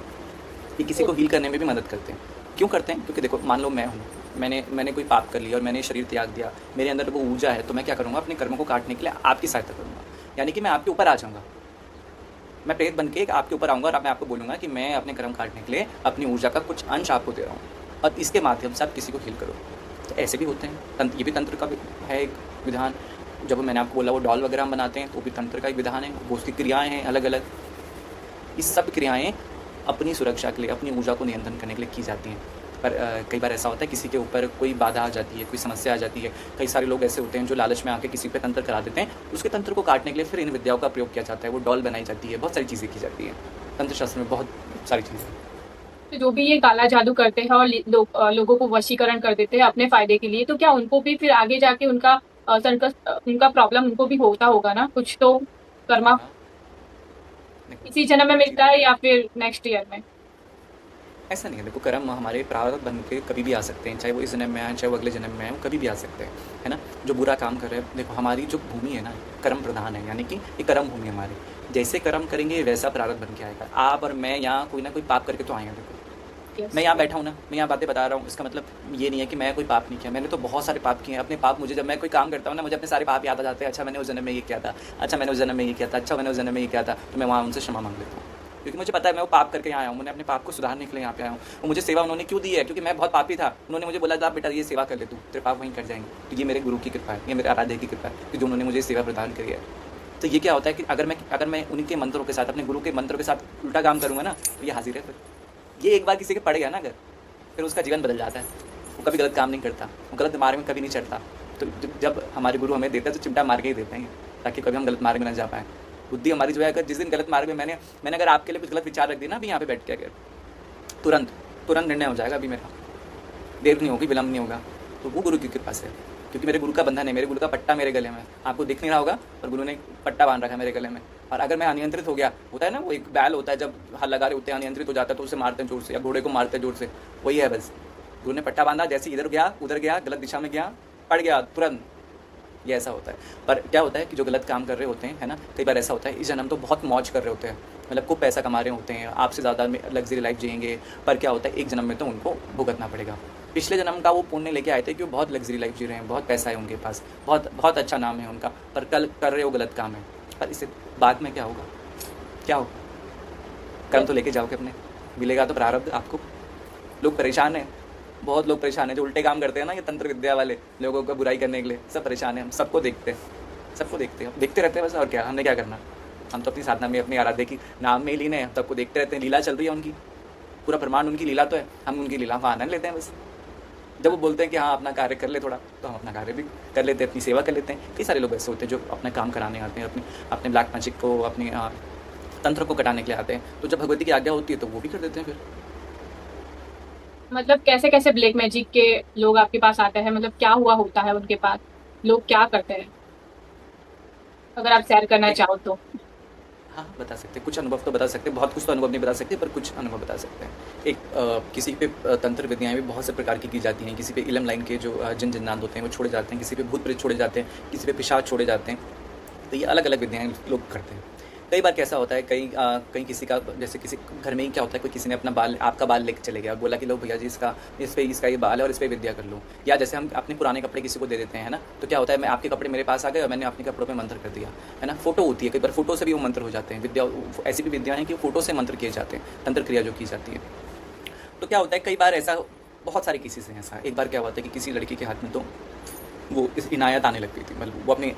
ये किसी को हील करने में भी मदद करते हैं। क्यों करते हैं? क्योंकि देखो, मान लो मैं हूँ, मैंने कोई पाप कर लिया और मैंने शरीर त्याग दिया, मेरे अंदर वो ऊर्जा है, तो मैं क्या करूँगा? अपने कर्मों को काटने के लिए आपकी सहायता करूँगा, यानी कि मैं आपके ऊपर आ जाऊँगा। मैं प्रेत बन के आपके ऊपर आऊँगा और मैं आपको बोलूँगा कि मैं अपने कर्म काटने के लिए अपनी ऊर्जा का कुछ अंश आपको दे रहा हूँ, और इसके माध्यम से आप किसी को हील करो। तो ऐसे भी होते हैं। ये भी तंत्र का है एक विधान। जब मैंने आपको बोला वो डॉल वगैरह हम बनाते हैं, तो भी तंत्र का एक विधान है। वो उसकी क्रियाएँ हैं अलग अलग। इस सब क्रियाएँ अपनी सुरक्षा के लिए, अपनी ऊर्जा को नियंत्रण करने के लिए की जाती हैं। पर कई बार ऐसा होता है किसी के ऊपर कोई बाधा आ जाती है, कोई समस्या आ जाती है। कई सारे लोग ऐसे होते हैं जो लालच में आके किसी पे तंत्र करा देते हैं, उसके तंत्र को काटने के लिए फिर इन विद्याओं का प्रयोग किया जाता है। वो डॉल बनाई जाती है, बहुत सारी चीज़ें की जाती हैं तंत्र शास्त्र में, बहुत सारी चीज़ें। तो जो भी ये काला जादू करते हैं और लोगों को वशीकरण कर देते हैं अपने फायदे के लिए, तो क्या उनको भी फिर आगे जाके उनका उनका प्रॉब्लम उनको भी होता होगा ना? कुछ तो कर्मा इसी जन्म में मिलता है या फिर नेक्स्ट ईयर में? ऐसा नहीं है। देखो, कर्म हमारे प्रारब्ध बन के कभी भी आ सकते हैं, चाहे वो इस जन्म में आए, चाहे वो अगले जन्म में आए, वो कभी भी आ सकते हैं, है ना। जो बुरा काम कर रहे हैं, देखो हमारी जो भूमि है ना, कर्म प्रधान है, यानी कि ये कर्म भूमि हमारी। जैसे कर्म करेंगे वैसा प्रारब्ध बन के आएगा। आप और मैं यहाँ कोई ना कोई पाप करके तो आए हैं। देखो, मैं यहाँ बैठा हूँ ना, मैं यहाँ बातें बता रहा हूँ, इसका मतलब ये नहीं है कि मैं कोई पाप नहीं किया। मैंने तो बहुत सारे पाप किए हैं। अपने पाप, मुझे जब मैं कोई काम करता हूँ ना, मुझे अपने सारे पाप याद आ जाते हैं। अच्छा, मैंने उस जन्म में ये किया था, अच्छा मैंने उस जन्म में ये किया था, अच्छा मैंने उस जन्म में ये किया था, तो मैं वहाँ उनसे क्षमा मांग लेता हूँ। क्योंकि मुझे पता है मैं वो पाप करके यहाँ आया हूँ, मैंने अपने पाप को सुधारने के लिए यहाँ पे आया हूँ। और मुझे सेवा उन्होंने क्यों दी है? क्योंकि मैं बहुत पापी था। उन्होंने मुझे बोला था बेटा ये सेवा कर ले, तू तेरे पाप वहीं कर जाएंगे। तो ये मेरे गुरु की कृपा है, ये मेरे आराध्य की कृपा है कि जो उन्होंने मुझे सेवा प्रदान करी है। तो ये क्या होता है कि अगर मैं उनके मंत्रों के साथ, अपने गुरु के मंत्रों के साथ उल्टा काम करूँगा ना, तो ये हाजिर है। फिर ये एक बार किसी के पड़ गया ना अगर, फिर उसका जीवन बदल जाता है। वो कभी गलत काम नहीं करता, वो गलत मार्ग में कभी नहीं चढ़ता। तो जब हमारे गुरु हमें देते हैं तो चिमटा मार के ही देते हैं, ताकि कभी हम गलत मार्ग में ना जा पाएँ। बुद्धि हमारी जो है, अगर जिस दिन गलत मार्ग में मैंने अगर आपके लिए कुछ गलत विचार रख दिया ना अभी यहाँ पे बैठ के, अगर तुरंत निर्णय हो जाएगा अभी मेरा, देर नहीं होगी, विलम्ब नहीं होगा। तो वो गुरु की कृपा से, क्योंकि मेरे गुरु का बंधन है, मेरे गुरु का पट्टा मेरे गले में, आपको दिख नहीं रहा होगा पर गुरु ने पट्टा बांध रखा है मेरे गले में। और अगर मैं अनियंत्रित हो गया, होता है ना वो एक बैल होता है जब हल लगा रहे होते हैं, अनियंत्रित हो जाता है तो उसे मारते हैं जोर से, या घोड़े को मारते हैं जोर से, वही है बस। गुरु ने पट्टा बांधा, जैसे इधर गया उधर गया, गलत दिशा में गया, पड़ गया तुरंत। ये ऐसा होता है। पर क्या होता है कि जो गलत काम कर रहे होते हैं, है ना, कई बार ऐसा होता है इस जन्म तो बहुत मौज कर रहे होते हैं, मतलब खूब पैसा कमा रहे होते हैं, आपसे ज़्यादा लग्जरी लाइफ जिएंगे, पर क्या होता है एक जन्म में तो उनको भुगतना पड़ेगा। पिछले जन्म का वो पुण्य लेके आए थे कि वो बहुत लग्जरी लाइफ जी रहे हैं, बहुत पैसा है उनके पास, बहुत अच्छा नाम है उनका, पर कल कर रहे हो गलत काम है। पर इससे बाद में क्या होगा? कर्म तो लेके जाओगे अपने, मिलेगा तो प्रारब्ध आपको। लोग परेशान हैं, बहुत लोग परेशान हैं जो उल्टे काम करते हैं ना, ये तंत्र विद्या वाले लोगों को बुराई करने के लिए, सब परेशान हैं। हम सबको देखते हैं, देखते रहते हैं बस। और क्या, हमने क्या करना? हम तो अपनी साधना में, अपनी आराध्य की नाम में ही लीन है, हम सबको देखते रहते हैं। लीला चल रही है उनकी, पूरा ब्रह्मांड उनकी लीला तो है, हम उनकी लीला का आनंद लेते हैं बस। जब वो बोलते हैं कि हाँ अपना कार्य कर ले थोड़ा, तो हम अपना कार्य भी कर लेते हैं, अपनी सेवा कर लेते हैं। कई सारे लोग ऐसे होते हैं जो अपना काम कराने आते हैं, अपने ब्लैक मैजिक को, अपने तंत्र को कटाने के लिए आते हैं। तो जब भगवती की आज्ञा होती है तो वो भी कर देते हैं फिर। मतलब कैसे कैसे ब्लैक मैजिक के लोग आपके पास आते हैं, मतलब क्या हुआ होता है उनके पास, लोग क्या करते हैं, अगर आप शेयर करना चाहो तो? हाँ बता सकते हैं, कुछ अनुभव तो बता सकते हैं, बहुत कुछ तो अनुभव नहीं बता सकते, पर कुछ अनुभव बता सकते हैं। एक किसी पे तंत्र विद्याएं भी बहुत से प्रकार की जाती हैं। किसी पे इलम लाइन के जो जिन जिन्नात होते हैं वो छोड़े जाते हैं, किसी पे भूत प्रेत छोड़े जाते हैं, किसी पे पिशाच छोड़े जाते हैं। तो ये अलग अलग विद्याएं लोग करते हैं। कई बार कैसा होता है, कहीं किसी का, जैसे किसी घर में ही क्या होता है, कोई किसी ने अपना बाल, आपका बाल लेके चले गया, बोला कि लो भैया जी इसका ये बाल है और इस पर विद्या कर लो। या जैसे हम अपने पुराने कपड़े किसी को दे देते हैं ना, तो क्या होता है, मैं आपके कपड़े मेरे पास आ गए और मैंने अपने कपड़ों पे मंत्र कर दिया, है ना। फोटो होती है, कई बार फोटो से भी वो मंत्र हो जाते हैं। विद्या ऐसी भी विद्या हैं कि फोटो से मंत्र किए जाते हैं, तंत्र क्रिया जो की जाती है। तो क्या होता है, कई बार ऐसा, बहुत सारे केसेस हैं ऐसा। एक बार क्या हुआ था कि किसी लड़की के हाथ में तो वो इस इनायत आने लगती थी, मतलब वो अपनी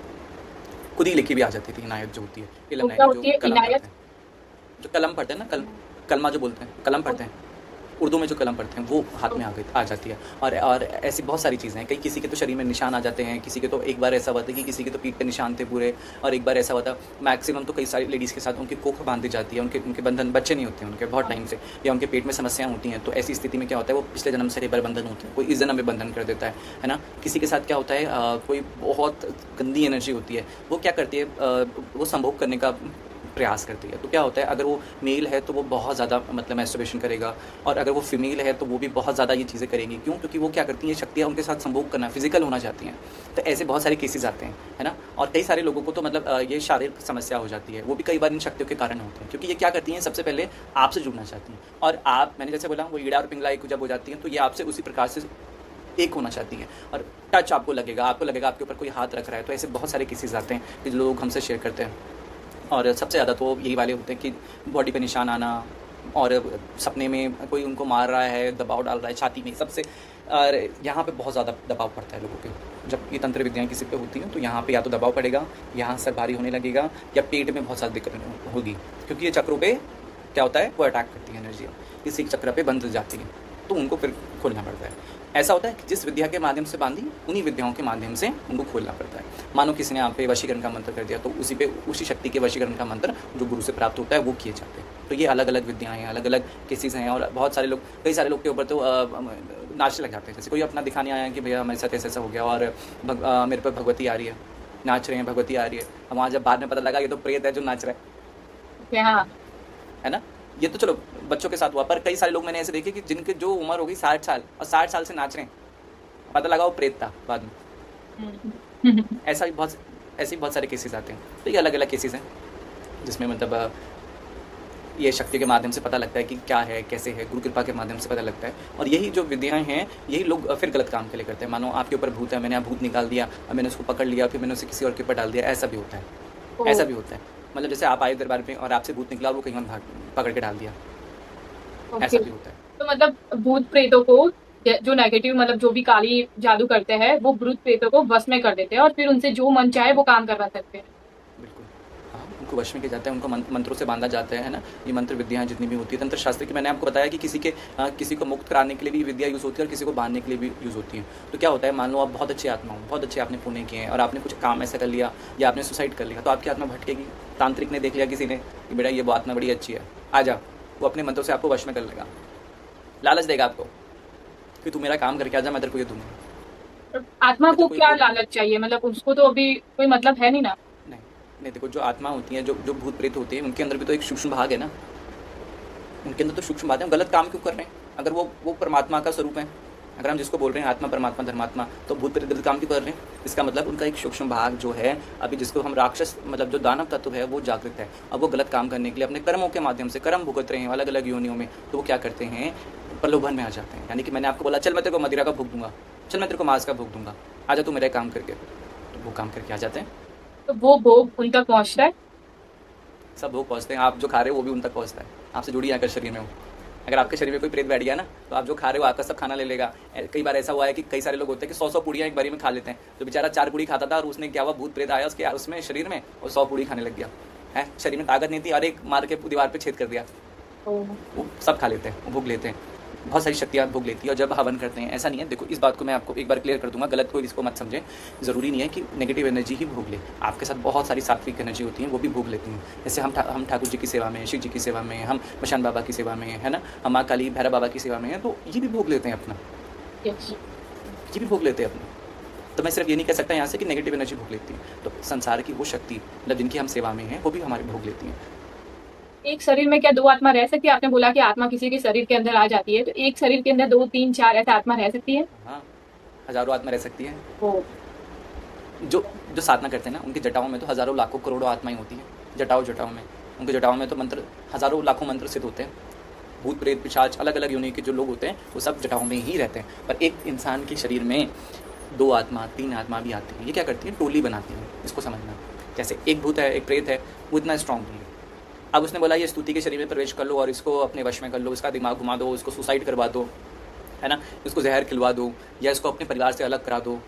खुद ही लिखी भी आ जाती थी इनायत जो होती है, इलम क्या लाइन होती है जो कलम इनायत? पढ़ते हैं, जो कलम पढ़ते हैं ना, कलमा जो बोलते हैं, कलम पढ़ते हैं उर्दू में, जो कलम पढ़ते हैं वो हाथ में आ जाती है। और ऐसी बहुत सारी चीज़ें हैं। कई किसी के तो शरीर में निशान आ जाते हैं, किसी के तो, एक बार ऐसा हुआ था कि किसी के तो पीठ पे निशान थे पूरे, और एक बार ऐसा हुआ था, मैक्सिमम तो कई सारी लेडीज़ के साथ उनकी कोख बांध दी जाती है, उनके बंधन, बच्चे नहीं होते हैं उनके बहुत टाइम से, या उनके पेट में समस्याएं होती हैं। तो ऐसी स्थिति में क्या होता है, वो पिछले जन्म से कई बार बंधन होते हैं, कोई इस जन्म में बंधन कर देता है ना। किसी के साथ क्या होता है, कोई बहुत गंदी एनर्जी होती है, वो क्या करती है, वो संभोग करने का प्रयास करती है। तो क्या होता है, अगर वो मेल है तो वो बहुत ज़्यादा मतलब मैस्टरबेशन करेगा, और अगर वो फीमेल है तो वो भी बहुत ज़्यादा ये चीज़ें करेंगी। क्यों? क्योंकि वो क्या करती हैं, शक्तियाँ उनके साथ संभोग करना, फिजिकल होना चाहती हैं। तो ऐसे बहुत सारे केसेस आते हैं, है ना। और कई सारे लोगों को तो मतलब ये शारीरिक समस्या हो जाती है, वो भी कई बार इन शक्तियों के कारण होते हैं। क्योंकि ये क्या करती हैं, सबसे पहले आपसे जुड़ना चाहती हैं, और आप, मैंने जैसे बोला, वो ईड़ा और पिंगला एक जब हो जाती हैं तो ये आपसे उसी प्रकार से एक होना चाहती हैं, और टच आपको लगेगा आपके ऊपर कोई हाथ रख रहा है। तो ऐसे बहुत सारे केसेस आते हैं कि लोग हमसे शेयर करते हैं। और सबसे ज़्यादा तो यही वाले होते हैं कि बॉडी पे निशान आना, और सपने में कोई उनको मार रहा है, दबाव डाल रहा है छाती में, सबसे। और यहाँ पे बहुत ज़्यादा दबाव पड़ता है लोगों के, जब ये तंत्र विद्याएं किसी पे होती हैं तो यहाँ पे या तो दबाव पड़ेगा, यहाँ सर भारी होने लगेगा, या पेट में बहुत ज़्यादा दिक्कत होगी। क्योंकि ये चक्रों पे क्या होता है, वो अटैक करती है एनर्जी, किसी चक्र पे बंध जाती है, तो उनको फिर खोलना पड़ता है। ऐसा होता है कि जिस विद्या के माध्यम से बांधी, उन्हीं विद्याओं के माध्यम से उनको खोलना पड़ता है। मानो किसी ने आप पे वशीकरण का मंत्र कर दिया, तो उसी शक्ति के वशीकरण का मंत्र जो गुरु से प्राप्त होता है वो किए जाते हैं। तो ये अलग अलग विद्याएं हैं, अलग अलग केसेस हैं। और बहुत सारे लोग, कई सारे लोग के ऊपर तो नाचने लग जाते हैं। जैसे कोई अपना दिखाने आया है कि भैया मेरे साथ ऐसा हो गया, और मेरे पर भगवती आ रही है, नाच रहे हैं, भगवती आ रही है। हम वहाँ जब बाद में पता लगा ये तो प्रेत है जो नाच रहा है ना। ये तो चलो बच्चों के साथ हुआ, पर कई सारे लोग मैंने ऐसे देखे कि जिनके जो उम्र हो गई 60 साल, और 60 साल से नाच रहे हैं, पता लगा वो प्रेत था बाद में। ऐसे बहुत सारे केसेस आते हैं। तो ये अलग अलग केसेस हैं जिसमें मतलब ये शक्ति के माध्यम से पता लगता है कि क्या है, कैसे है, गुरु कृपा के माध्यम से पता लगता है। और यही जो विद्याएं हैं, यही लोग फिर गलत काम के लिए करते हैं। मानो आपके ऊपर भूत है, मैंने भूत निकाल दिया, और मैंने उसको पकड़ लिया, फिर मैंने उसे किसी और के ऊपर डाल दिया, ऐसा भी होता है। ओ, ऐसा भी होता है। मतलब जैसे आप आए दरबार में और आपसे भूत निकला और वो कहीं और भाग पकड़ के डाल दिया, ओके। ऐसा भी होता है। तो मतलब भूत प्रेतों को जो नेगेटिव मतलब जो भी काली जादू करते हैं वो भूत प्रेतों को वश में कर देते हैं और फिर उनसे जो मन चाहे वो काम करवा सकते हैं। बिल्कुल। हाँ, उनको वश में किया जाता है, उनको मंत्रों से बांधा जाता है ना। ये मंत्र विद्याएँ जितनी भी होती है तंत्र शास्त्र की, मैंने आपको बताया कि किसी को मुक्त कराने के लिए भी विद्या यूज़ होती है और किसी को बांधने के लिए भी यूज़ होती है। तो क्या होता है, मान लो आप बहुत अच्छी आत्मा हो, बहुत अच्छे आपने पुण्य किए हैं और आपने कुछ काम ऐसा कर लिया या आपने सुसाइड कर लिया, तो आपकी आत्मा भटकेगी। तांत्रिक ने देख लिया किसी ने कि बेटा ये वो आत्मा बड़ी अच्छी है, आ जा, वो अपने मंत्रों से आपको वश में कर लेगा, लालच देगा आपको कि तू मेरा काम करके आ जा, मैं तेरे को ये दूंगा। और आत्मा मैं को तेरे को ये क्या दूंगा। लालच चाहिए, मतलब उसको तो अभी कोई मतलब है नहीं ना। नहीं, नहीं, देखो जो आत्मा होती हैं, जो जो भूत प्रेत होते हैं, उनके अंदर भी तो एक सूक्ष्म भाग है ना। उनके अंदर तो सूक्ष्म बात है, हम गलत काम क्यों कर रहे हैं? अगर वो परमात्मा का स्वरूप है, अगर हम जिसको बोल रहे हैं आत्मा, परमात्मा, धर्मात्मा, तो भूत प्रेत गलत काम क्यों कर रहे हैं? इसका मतलब उनका एक सूक्ष्म भाग जो है, अभी जिसको हम राक्षस मतलब जो दानव तत्व है, वो जागृत है। अब वो गलत काम करने के लिए अपने कर्मों के माध्यम से कर्म भुगत रहे हैं अलग अलग योनियों में, तो वो क्या करते हैं, प्रलोभन में आ जाते हैं। यानी कि मैंने आपको बोला चल मैं तेरे को मदिरा का भोग दूंगा, चल मैं तेरे को मांस का भोग दूंगा, आ जा तू मेरा काम करके, तो वो काम करके आ जाते हैं। तो वो भोग उन तक पहुंचता है। सब भोग पहुँचते हैं, आप जो खा रहे हो वो भी उन तक पहुँचता है, आपसे जुड़ी आकर शरीर में हो। अगर आपके शरीर में कोई प्रेत बैठ गया ना, तो आप जो खा रहे हो आपका सब खाना ले लेगा। कई बार ऐसा हुआ है कि कई सारे लोग होते हैं कि 100 पूड़ियाँ एक बारी में खा लेते हैं। जो बेचारा 4 पूड़ी खाता था और उसने क्या हुआ, भूत प्रेत आया उसके उसमें शरीर में और 100 पूड़ी खाने लग गया है। शरीर में ताकत नहीं थी और एक मार के दीवार पे छेद कर दिया। तो वो सब खा लेते हैं, वो भोग लेते हैं, बहुत सारी शक्तियाँ भोग लेती है। और जब हवन करते हैं, ऐसा नहीं है, देखो इस बात को मैं आपको एक बार क्लियर कर दूंगा, गलत कोई इसको मत समझे। ज़रूरी नहीं है कि नेगेटिव एनर्जी ही भोग ले, आपके साथ बहुत सारी सात्विक एनर्जी होती है, वो भी भोग लेती हैं। जैसे हम ठाकुर जी की सेवा में, शिव जी की सेवा में, हम मशान बाबा की सेवा में, है ना, हम माँ काली भैरव बाबा की सेवा में हैं, तो ये भी भोग लेते हैं अपना, yes। ये भी भोग लेते हैं अपना। तो मैं सिर्फ ये नहीं कह सकता यहाँ से कि नेगेटिव एनर्जी भोग लेती है। तो संसार की वो शक्ति मतलब जिनकी हम सेवा में हैं, वो भी हमारे भोग लेती हैं। एक शरीर में क्या दो आत्मा रह सकती है? आपने बोला कि आत्मा किसी के शरीर के अंदर आ जाती है, तो एक शरीर के अंदर दो तीन चार ऐसे आत्मा रह सकती है? हाँ, हज़ारों आत्मा रह सकती हैं। ओ, जो जो साधना करते हैं ना, उनकी जटाओं में तो हज़ारों लाखों करोड़ों आत्माएं होती हैं। जटाओं में, उनके जटाओं में तो मंत्र, हज़ारों लाखों मंत्र सिद्ध होते हैं। भूत प्रेत पिशाच अलग अलग योनि के जो लोग होते हैं, वो सब जटाओं में ही रहते हैं। पर एक इंसान के शरीर में 2 आत्मा 3 आत्मा भी आती है। ये क्या करती है, टोली बनाती है, इसको समझना। जैसे एक भूत है, एक प्रेत है, वो इतना स्ट्रॉन्ग नहीं है। अब उसने बोला ये स्तुति के शरीर में प्रवेश कर लो और इसको अपने वश में कर लो, इसका दिमाग घुमा दो, इसको सुसाइड करवा दो, है ना, इसको जहर खिलवा दो या इसको अपने परिवार से अलग करा दो।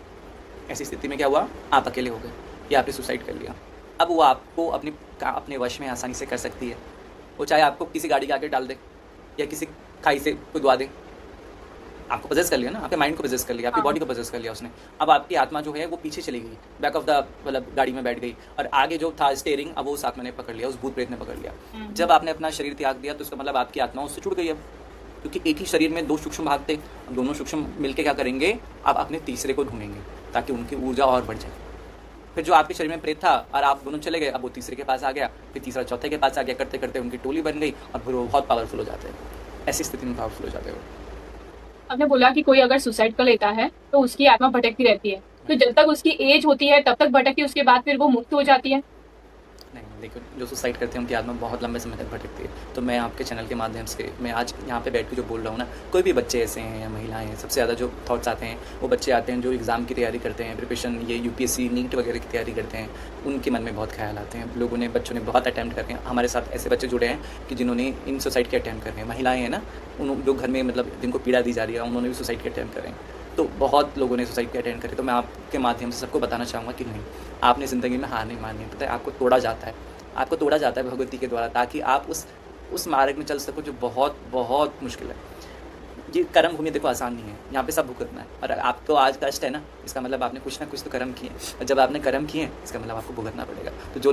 ऐसी स्थिति में क्या हुआ, आप अकेले हो गए या आपने सुसाइड कर लिया। अब वो आपको अपने वश में आसानी से कर सकती है। वो चाहे आपको किसी गाड़ी के आगे डाल दे या किसी खाई से कुदवा दे। आपको पजेस कर लिया ना, आपके माइंड को पजेस कर लिया, आपकी हाँ। बॉडी को पजेस कर लिया उसने। अब आपकी आत्मा जो है वो पीछे चली गई, बैक ऑफ द मतलब गाड़ी में बैठ गई और आगे जो था स्टेयरिंग, अब वो उस आत्मा ने पकड़ लिया, उस भूत प्रेत ने पकड़ लिया। जब आपने अपना शरीर त्याग दिया तो उसका मतलब आपकी आत्मा उससे जुड़ गई अब, क्योंकि एक ही शरीर में 2 सूक्ष्म भाग थे। अब दोनों सूक्ष्म मिलकर क्या करेंगे, आप अपने तीसरे को ढूंढेंगे ताकि उनकी ऊर्जा और बढ़ जाए। फिर जो आपके शरीर में प्रेत था और आप दोनों चले गए, अब वो तीसरे के पास आ गया, फिर तीसरा चौथे के पास आ गया, करते करते उनकी टोली बन गई और फिर वो बहुत पावरफुल हो जाते हैं। ऐसी स्थिति में पावरफुल हो जाते हो। आपने बोला कि कोई अगर सुसाइड कर लेता है तो उसकी आत्मा भटकती रहती है, तो जब तक उसकी एज होती है तब तक भटकती, उसके बाद फिर वो मुक्त हो जाती है। नहीं, देखो जो सुसाइड करते हैं उनकी आत्मा बहुत लंबे समय तक भटकती है। तो मैं आपके चैनल के माध्यम से मैं आज यहाँ पे बैठ के जो बोल रहा हूँ ना, कोई भी बच्चे ऐसे हैं या महिलाएं हैं, सबसे ज़्यादा जो थॉट्स आते हैं वो बच्चे आते हैं जो एग्ज़ाम की तैयारी करते हैं, प्रिपरेशन, ये यूपीएससी नीट वगैरह की तैयारी करते हैं, उनके मन में बहुत ख्याल आते हैं। लोगों ने, बच्चों ने बहुत अटैम्प्ट करते हैं। हमारे साथ ऐसे बच्चे जुड़े हैं कि जिन्होंने इन सुसाइड के अटैम्प्ट कर रहे हैं। महिलाएँ हैं ना, उन जो घर में मतलब जिनको पीड़ा दी जा रही है, उन्होंने भी सुसाइड के अटैम्प्ट कर रहे हैं। तो बहुत लोगों ने सुसाइड के अटेंड करे। तो मैं आपके माध्यम से सबको बताना चाहूँगा कि नहीं, आपने ज़िंदगी में हार नहीं माननी है। पता है, आपको तोड़ा जाता है, आपको तोड़ा जाता है भगवती के द्वारा, ताकि आप उस मार्ग में चल सको जो बहुत बहुत मुश्किल है। ये कर्म भूमि देखो आसान नहीं है, यहाँ पे सब भुगतना है। और आपको आज कष्ट है ना, इसका मतलब आपने कुछ ना कुछ तो कर्म किए, और जब आपने कर्म किए इसका मतलब आपको भुगतना पड़ेगा। तो जो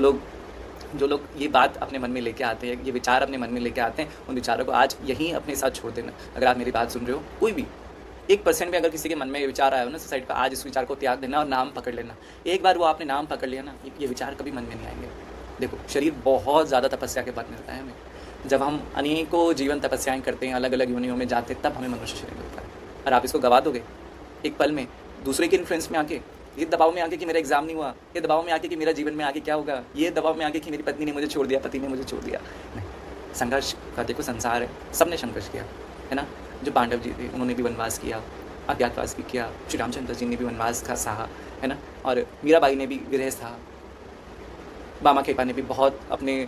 लोग ये बात अपने मन में लेके आते हैं, ये विचार अपने मन में लेके आते हैं, उन विचारों को आज यहीं अपने साथ छोड़ देना। अगर आप मेरी बात सुन रहे हो, कोई भी 1% भी अगर किसी के मन में ये विचार आया हो ना सुसाइड का, आज इस विचार को त्याग देना और नाम पकड़ लेना। एक बार वो आपने नाम पकड़ लिया ना, ये विचार कभी मन में नहीं आएंगे। देखो, शरीर बहुत ज़्यादा तपस्या के बाद मिलता है हमें। जब हम अनेकों जीवन तपस्याएं करते हैं, अलग अलग योनियों में जाते हैं, तब हमें मनुष्य शरीर मिलता है। और आप इसको गवा दोगे एक पल में, दूसरे के इन्फ्लुएंस में आके, ये दबाव में आके कि मेरा एग्जाम नहीं हुआ, ये दबाव में आके कि मेरा जीवन में आगे क्या होगा, ये दबाव में आके कि मेरी पत्नी ने मुझे छोड़ दिया, पति ने मुझे छोड़ दिया। नहीं, संघर्ष का देखो संसार है, सबने संघर्ष किया है ना। जो पांडव जी थे उन्होंने भी वनवास किया, अज्ञातवास भी किया, श्री रामचंद्र जी ने भी वनवास का सहा, है ना। और मीराबाई ने भी विरह सहा, बामा खेपा ने भी बहुत अपने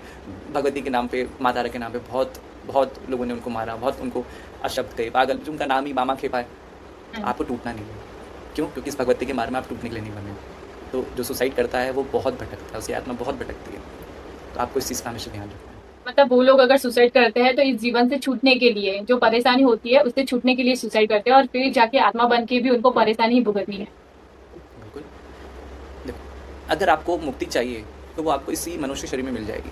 भगवती के नाम पे, माँ तारा के नाम पे बहुत बहुत लोगों ने उनको मारा, बहुत उनको अशब्द कहे, पागल, उनका नाम ही बामा खेपा है। आपको टूटना नहीं है। क्यों? क्योंकि इस भगवती के मार में आप टूटने के लिए नहीं बने। तो जो सुसाइड करता है वो बहुत भटकता है, उसकी आत्मा बहुत भटकती है। तो आपको इस चीज़ का हमेशा ध्यान रखना है। मतलब वो लोग अगर सुसाइड करते हैं तो इस जीवन से छूटने के लिए, जो परेशानी होती है उससे छूटने के लिए सुसाइड करते हैं, और फिर जाके आत्मा बन के भी उनको परेशानी ही भुगतनी है। बिल्कुल। देखो, अगर आपको मुक्ति चाहिए तो वो आपको इसी मनुष्य शरीर में मिल जाएगी,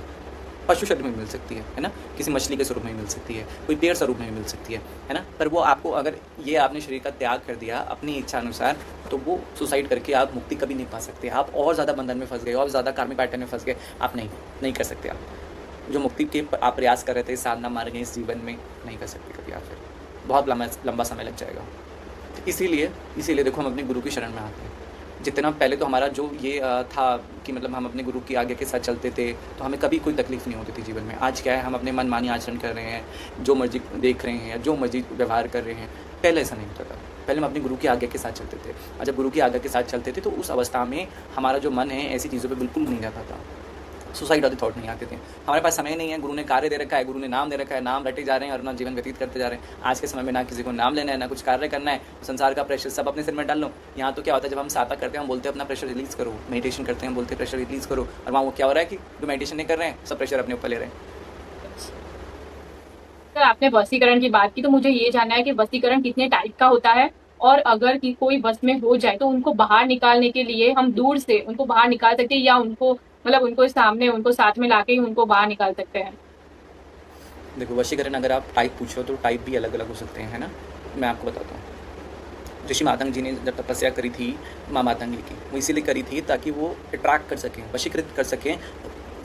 पशु शरीर में मिल सकती है ना, किसी मछली के स्वरूप में मिल सकती है, कोई पेड़ स्वरूप में मिल सकती है ना। पर वो आपको, अगर ये आपने शरीर का त्याग कर दिया अपनी इच्छा अनुसार, तो वो सुसाइड करके आप मुक्ति कभी नहीं पा सकते। आप और ज़्यादा बंधन में फंस गए, और ज़्यादा कार्मिक पैटर्न में फंस गए, आप नहीं कर सकते। आप जो मुक्ति के आप प्रयास कर रहे थे, साधना मार गए इस जीवन में, नहीं कर सकते कभी आप, फिर बहुत लंबा समय लग जाएगा। इसीलिए देखो, हम अपने गुरु की शरण में आते हैं। जितना पहले तो हमारा जो ये था कि मतलब हम अपने गुरु की आज्ञा के साथ चलते थे, तो हमें कभी कोई तकलीफ नहीं होती थी जीवन में। आज क्या है, हम अपने मनमानी आचरण कर रहे हैं, जो मर्जी देख रहे हैं, जो मर्जी व्यवहार कर रहे हैं। पहले ऐसा नहीं होता था। पहले हम अपने गुरु की आज्ञा के साथ चलते थे, और जब गुरु की आज्ञा के साथ चलते थे तो उस अवस्था में हमारा जो मन है ऐसी चीज़ों पर बिल्कुल नहीं जाता था। सुसाइड वाले थॉट नहीं आते थे। हमारे पास समय नहीं है, गुरु ने कार्य दे रखा है, गुरु ने नाम दे रखा है, नाम रटे जा रहे हैं और अपना जीवन व्यतीत करते जा रहे हैं। आज के समय में ना किसी को नाम लेना है, ना कुछ कार्य करना है, संसार का प्रेशर सब अपने सिर में डाल लो। यहाँ तो क्या होता है, जब हम साधना करते हैं हम बोलते हैं अपना प्रेशर रिलीज़ करो, मेडिटेशन करते हैं बोलते हैं प्रेशर रिलीज़ करो, और वहाँ वो क्या हो रहा है कि जो मेडिटेशन नहीं कर रहे हैं सब प्रेशर अपने ऊपर ले रहे हैं। सर, आपने वशीकरण की बात की, तो मुझे ये जानना है कि वशीकरण कितने टाइप का होता है, और अगर कि कोई वश में हो जाए तो उनको बाहर निकालने के लिए हम दूर से उनको बाहर निकाल सकते हैं, या उनको मतलब उनको सामने, उनको साथ में लाके ही उनको बाहर निकाल सकते हैं? देखो, वशीकरण अगर आप टाइप पूछो तो टाइप भी अलग अलग हो सकते हैं, है ना। मैं आपको बताता हूँ। ऋषि मातंग जी ने जब तपस्या करी थी माँ मातंगी की, वो इसीलिए करी थी ताकि वो अट्रैक्ट कर सकें, वशीकृत कर सकें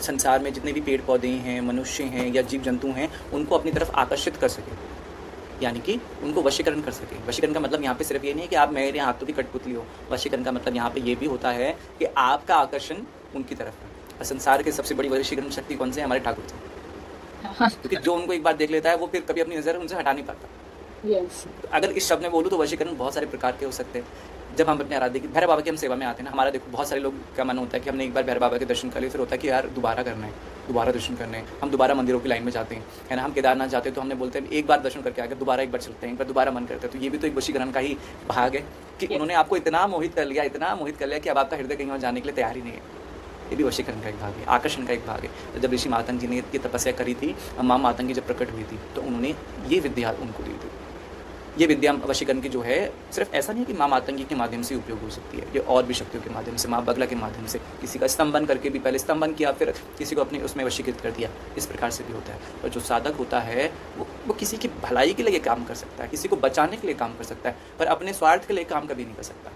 संसार में जितने भी पेड़ पौधे हैं, मनुष्य हैं या जीव जंतु हैं, उनको अपनी तरफ आकर्षित कर सकें, यानी कि उनको वशीकरण कर सकें। वशीकरण का मतलब यहाँ पे सिर्फ ये नहीं है कि आप मेरे हाथों की कठपुतली हो। वशीकरण का मतलब यहाँ पे ये भी होता है कि आपका आकर्षण उनकी तरफ है। और संसार की सबसे बड़ी वशीकरण शक्ति कौन से है? हमारे ठाकुर जी। क्योंकि जो उनको एक बार देख लेता है वो फिर कभी अपनी नज़र उनसे हटा नहीं पाता। अगर इस शब्द में बोलूँ तो वशीकरण बहुत सारे प्रकार के हो सकते हैं। जब हम अपने आराध्य की भैरव बाबा की हम सेवा में आते हैं ना, हमारा देखो बहुत सारे लोग का मन होता है कि हमने एक बार भैरव बाबा के दर्शन कर लिए, फिर होता है कि यार दोबारा करना है, दोबारा दर्शन करने हैं, हम दोबारा मंदिरों की लाइन में जाते हैं, है ना। हम केदारनाथ जाते हैं तो हमने बोलते हैं एक बार दर्शन करके आगे दोबारा एक बार चलते हैं, एक बार दोबारा मन करता है। तो ये भी तो एक वशीकरण का ही भाग है कि उन्होंने आपको इतना मोहित कर लिया, इतना मोहित कर लिया कि अब आपका हृदय कहीं और जाने के लिए तैयार ही नहीं है। ये भी वशीकरण का एक भाग है, आकर्षण का एक भाग है। तो जब ऋषि मातंग जी ने ये तपस्या करी थी, माँ मातंगी जब प्रकट हुई थी, तो उन्होंने ये विद्या उनको दी थी। ये विद्या वशीकरण की जो है, सिर्फ ऐसा नहीं है कि माँ मातंगी के माध्यम से उपयोग हो सकती है, ये और भी शक्तियों के माध्यम से, माँ बगला के माध्यम से, किसी का स्तंभन करके भी, पहले स्तंभन किया फिर किसी को अपने उसमें वशीकृत कर दिया, इस प्रकार से भी होता है। और जो साधक होता है वो किसी की भलाई के लिए काम कर सकता है, किसी को बचाने के लिए काम कर सकता है, पर अपने स्वार्थ के लिए काम कभी नहीं कर सकता।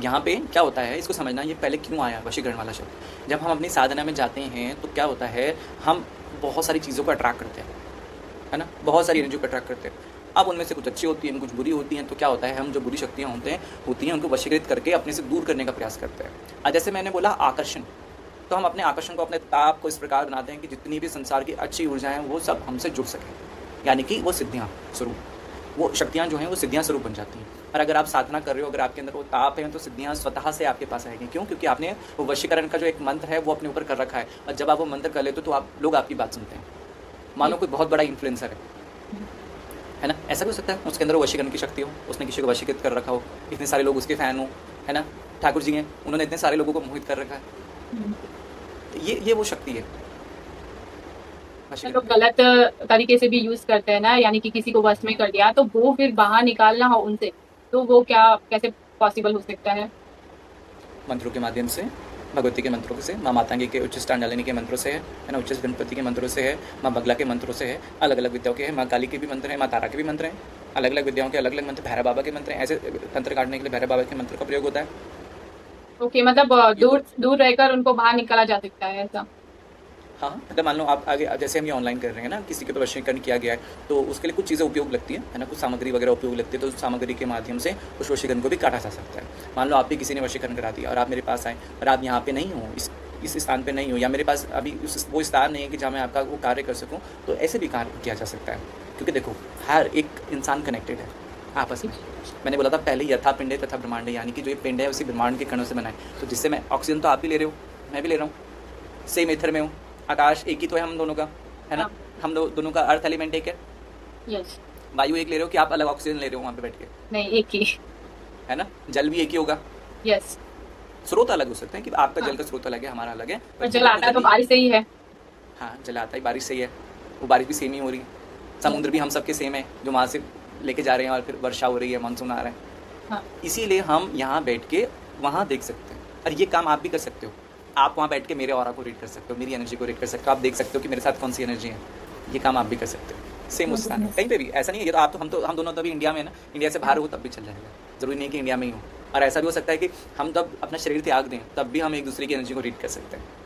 यहाँ पे क्या होता है, इसको समझना, ये पहले क्यों आया वशीकरण वाला शब्द। जब हम अपनी साधना में जाते हैं तो क्या होता है, हम बहुत सारी चीज़ों को अट्रैक्ट करते हैं, है ना, बहुत सारी एनर्जी को अट्रैक्ट करते हैं। अब उनमें से कुछ अच्छी होती हैं, कुछ बुरी होती हैं। तो क्या होता है, हम जो बुरी शक्तियाँ होती हैं उनको वशीकृत करके अपने से दूर करने का प्रयास करते हैं। और जैसे मैंने बोला आकर्षण, तो हम अपने आकर्षण को, अपने ताप को इस प्रकार बनाते हैं कि जितनी भी संसार की अच्छी ऊर्जाएँ हैं वो सब हमसे जुड़ सकें, यानी कि वो सिद्धियाँ स्वरूप, वो शक्तियाँ जो हैं वो सिद्धियाँ स्वरूप बन जाती हैं। और अगर आप साधना कर रहे हो, अगर आपके अंदर वो ताप है, तो सिद्धियाँ स्वतः से आपके पास आएंगी। क्यों? क्योंकि आपने वो वशीकरण का जो एक मंत्र है वो अपने ऊपर कर रखा है, और जब आप वो मंत्र कर लेते हो तो आप लोग आपकी बात सुनते हैं। मान लो कोई बहुत बड़ा इन्फ्लुएंसर है ना, ऐसा भी हो सकता है उसके अंदर वो वशीकरण की शक्ति हो, उसने किसी को वशीकृत कर रखा हो, इतने सारे लोग उसके फ़ैन हो, है ना। ठाकुर जी हैं, उन्होंने इतने सारे लोगों को मोहित कर रखा है। ये वो शक्ति है। लोग गलत तरीके से भी यूज करते हैं ना, यानी कि किसी को वश में कर लिया तो वो फिर बाहर निकालना हो उनसे, तो वो क्या कैसे पॉसिबल हो सकता है? मंत्रों के माध्यम से, भगवती के मंत्रों से, माँ मातंगी के उच्च डालिनी के मंत्रों से है ना, उच्च गणपति के मंत्रों से है, माँ बगला के मंत्रों से है, अलग अलग विद्याओं के हैं, माँ काली के भी मंत्र हैं, माँ तारा के भी मंत्र हैं, अलग अलग विद्याओं के अलग अलग मंत्र, भैरव बाबा के मंत्र हैं। ऐसे तंत्र काटने के लिए भैरव बाबा के मंत्र का प्रयोग होता है। ओके, मतलब दूर दूर रहकर उनको बाहर निकाला जा सकता है, ऐसा? हाँ, मतलब मान लो आप आगे, जैसे हम ये ऑनलाइन कर रहे हैं ना, किसी के ऊपर वशीकरण किया गया है तो उसके लिए कुछ चीज़ें उपयोग लगती है ना, कुछ सामग्री वगैरह उपयोग लगती है, तो उस सामग्री के माध्यम से उस वशीकरण को भी काटा जा सकता है। मान लो आप भी किसी ने वशीकरण करा दिया और आप मेरे पास आए, और आप यहाँ पे नहीं हो, इस स्थान पे नहीं हो, या मेरे पास अभी वो स्थान नहीं है कि जहाँ मैं आपका वो कार्य कर सकूँ, तो ऐसे भी कार्य किया जा सकता है। क्योंकि देखो, हर एक इंसान कनेक्टेड है आपस में। मैंने बोला था पहले, यथा पिंडे तथा ब्रह्मांड, यानी कि जो ये पिंड है उसी ब्रह्मांड के कणों से बना है। तो जिससे मैं ऑक्सीजन तो आप भी ले रहे हो, मैं भी ले रहा हूँ, सेम एथर में हूँ, आकाश एक ही तो है हम दोनों का, है ना? हाँ। हम दोनों का अर्थ एलिमेंट एक है, यस। वायु एक ले रहे हो कि आप अलग ऑक्सीजन ले रहे हो वहाँ पे बैठ के, नहीं, एक ही। है ना? जल भी एक ही होगा, यस। स्रोत अलग हो सकते हैं कि आपका हाँ। जल का स्रोत अलग है, हमारा अलग है, पर जल आता है तो बारिश से ही है। हाँ, जल आता है बारिश से ही है, वो बारिश भी सेम ही हो रही है, समुद्र भी हम सबके सेम है जो वहाँ से लेके जा रहे हैं और फिर वर्षा हो रही है, मानसून आ रहा है। हाँ। इसीलिए हम यहाँ बैठ के वहाँ देख सकते हैं, और ये काम आप भी कर सकते हो। आप वहाँ बैठ के मेरे ऑरा को रीड कर सकते हो, मेरी एनर्जी को रीड कर सकते हो, आप देख सकते हो कि मेरे साथ कौन सी एनर्जी है। ये काम आप भी कर सकते हो, सेम उस स्थान में कहीं पे भी। ऐसा नहीं है, ये तो आप तो हम दोनों तभी इंडिया में है ना, इंडिया से बाहर हो तब भी चल जाएगा, ज़रूरी नहीं कि इंडिया में ही हो। और ऐसा भी हो सकता है कि हम तब अपना शरीर त्याग दें, तब भी हम एक दूसरे की एनर्जी को रीड कर सकते हैं।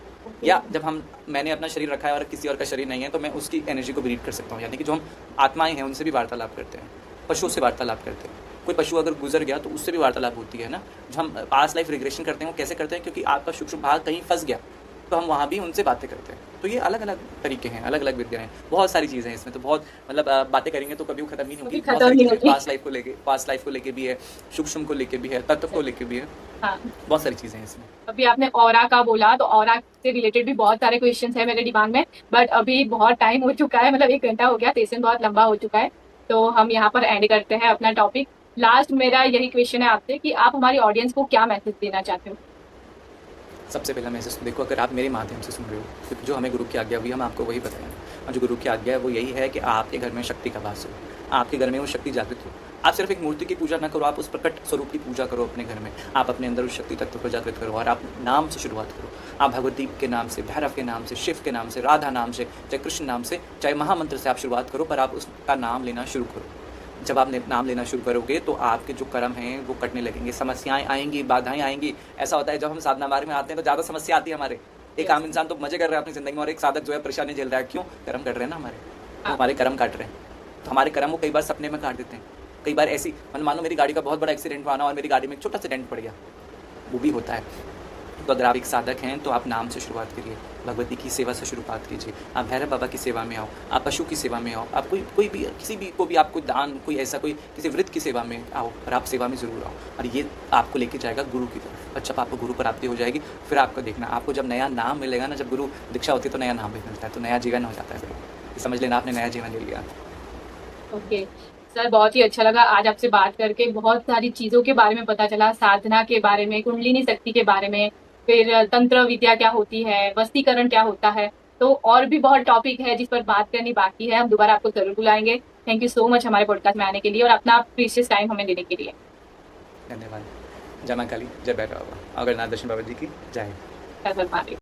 या जब मैंने अपना शरीर रखा है और किसी और का शरीर नहीं है, तो मैं उसकी एनर्जी को भी रीड कर सकता हूँ। यानी कि जो हम आत्माएं हैं उनसे भी वार्तालाप करते हैं, पशुओं से वार्तालाप करते हैं। कोई पशु अगर गुजर गया तो उससे भी वार्तालाप होती है ना। जो हम पास्ट लाइफ रिग्रेशन करते हैं वो कैसे करते हैं, क्योंकि आपका सूक्ष्म भाग कहीं फंस गया तो हम वहाँ भी उनसे बातें करते हैं। तो ये अलग अलग तरीके हैं, अलग अलग विद्या हैं, बहुत सारी चीज़ें हैं इसमें। तो बहुत मतलब बातें करेंगे तो कभी वो खत्म ही नहीं होगी। बहुत सारी चीज़ें पास्ट लाइफ को लेके भी है, सूक्ष्म को लेके भी है, तत्व को लेके भी है। हाँ। बहुत सारी चीज़ें हैं इसमें। अभी आपने ऑरा का बोला, तो ऑरा से रिलेटेड भी बहुत सारे क्वेश्चंस है मेरे दिमाग में, बट अभी बहुत टाइम हो चुका है, मतलब 1 घंटा हो गया, सेशन बहुत लंबा हो चुका है, तो हम यहाँ पर एंड करते हैं अपना टॉपिक। लास्ट मेरा यही क्वेश्चन है आपसे कि आप हमारी ऑडियंस को क्या मैसेज देना चाहते हो? सबसे पहला मैसेज तो देखो, अगर आप मेरे माध्यम से सुन रहे हो, क्योंकि जो हमें गुरु की आज्ञा हुई हम आपको वही बताएं, और जो गुरु की आज्ञा है वो यही है कि आपके घर में शक्ति का वास हो, आपके घर में वो शक्ति जागृत हो। आप सिर्फ एक मूर्ति की पूजा ना करो, आप उस प्रकट स्वरूप की पूजा करो अपने घर में। आप अपने अंदर उस शक्ति तत्व को जागृत करो, और आप नाम से शुरुआत करो। आप भगवती के नाम से, भैरव के नाम से, शिव के नाम से, राधा नाम से, चाहे कृष्ण नाम से, चाहे महामंत्र से आप शुरुआत करो, पर आप उसका नाम लेना शुरू करो। जब आप नाम लेना शुरू करोगे तो आपके जो कर्म हैं वो कटने लगेंगे, समस्याएं आएंगी, बाधाएं आएंगी। ऐसा होता है जब हम साधना मार्ग में आते हैं तो ज़्यादा समस्या आती है हमारे। एक आम इंसान तो मजे कर रहा है अपनी ज़िंदगी में, और एक साधक जो है परेशानी झेल रहा है। क्यों? कर्म कट रहे हैं ना हमारे, तो हमारे कर्म काट रहे हैं। तो हमारे कर्म वो कई बार सपने में काट देते हैं, कई बार ऐसी मान लो मेरी गाड़ी का बहुत बड़ा एक्सीडेंट हुआ ना, और मेरी गाड़ी में एक छोटा सा डेंट पड़ गया, वो भी होता है। तो अगर आप एक साधक हैं तो आप नाम से शुरुआत करिए, भगवती की सेवा से शुरुआत कीजिए। आप भैरव बाबा की सेवा में आओ, आप पशु की सेवा में आओ, आप कोई भी किसी भी को भी आप कोई दान, कोई ऐसा कोई किसी वृत्त की सेवा में आओ, पर आप सेवा में ज़रूर आओ, और ये आपको लेके जाएगा गुरु की तरफ। और जब आपको गुरु प्राप्ति हो जाएगी फिर आपको देखना, आपको जब नया नाम मिलेगा ना, जब गुरु दीक्षा होती है तो नया नाम भी मिलता है, तो नया जीवन हो जाता है। फिर समझ लेना आपने नया जीवन ले लिया। ओके सर, बहुत ही अच्छा लगा आज आपसे बात करके। बहुत सारी चीज़ों के बारे में पता चला, साधना के बारे में, कुंडलिनी शक्ति के बारे में, फिर तंत्र विद्या क्या होती है, वशीकरण क्या होता है। तो और भी बहुत टॉपिक है जिस पर बात करनी बाकी है, हम दोबारा आपको जरूर बुलाएंगे। थैंक यू सो मच हमारे पॉडकास्ट में आने के लिए और अपना प्रीशियस टाइम हमें देने के लिए। धन्यवाद। जय मां काली, जय भैरव बाबा, अगरनाथ दर्शन बाबा जी की जय।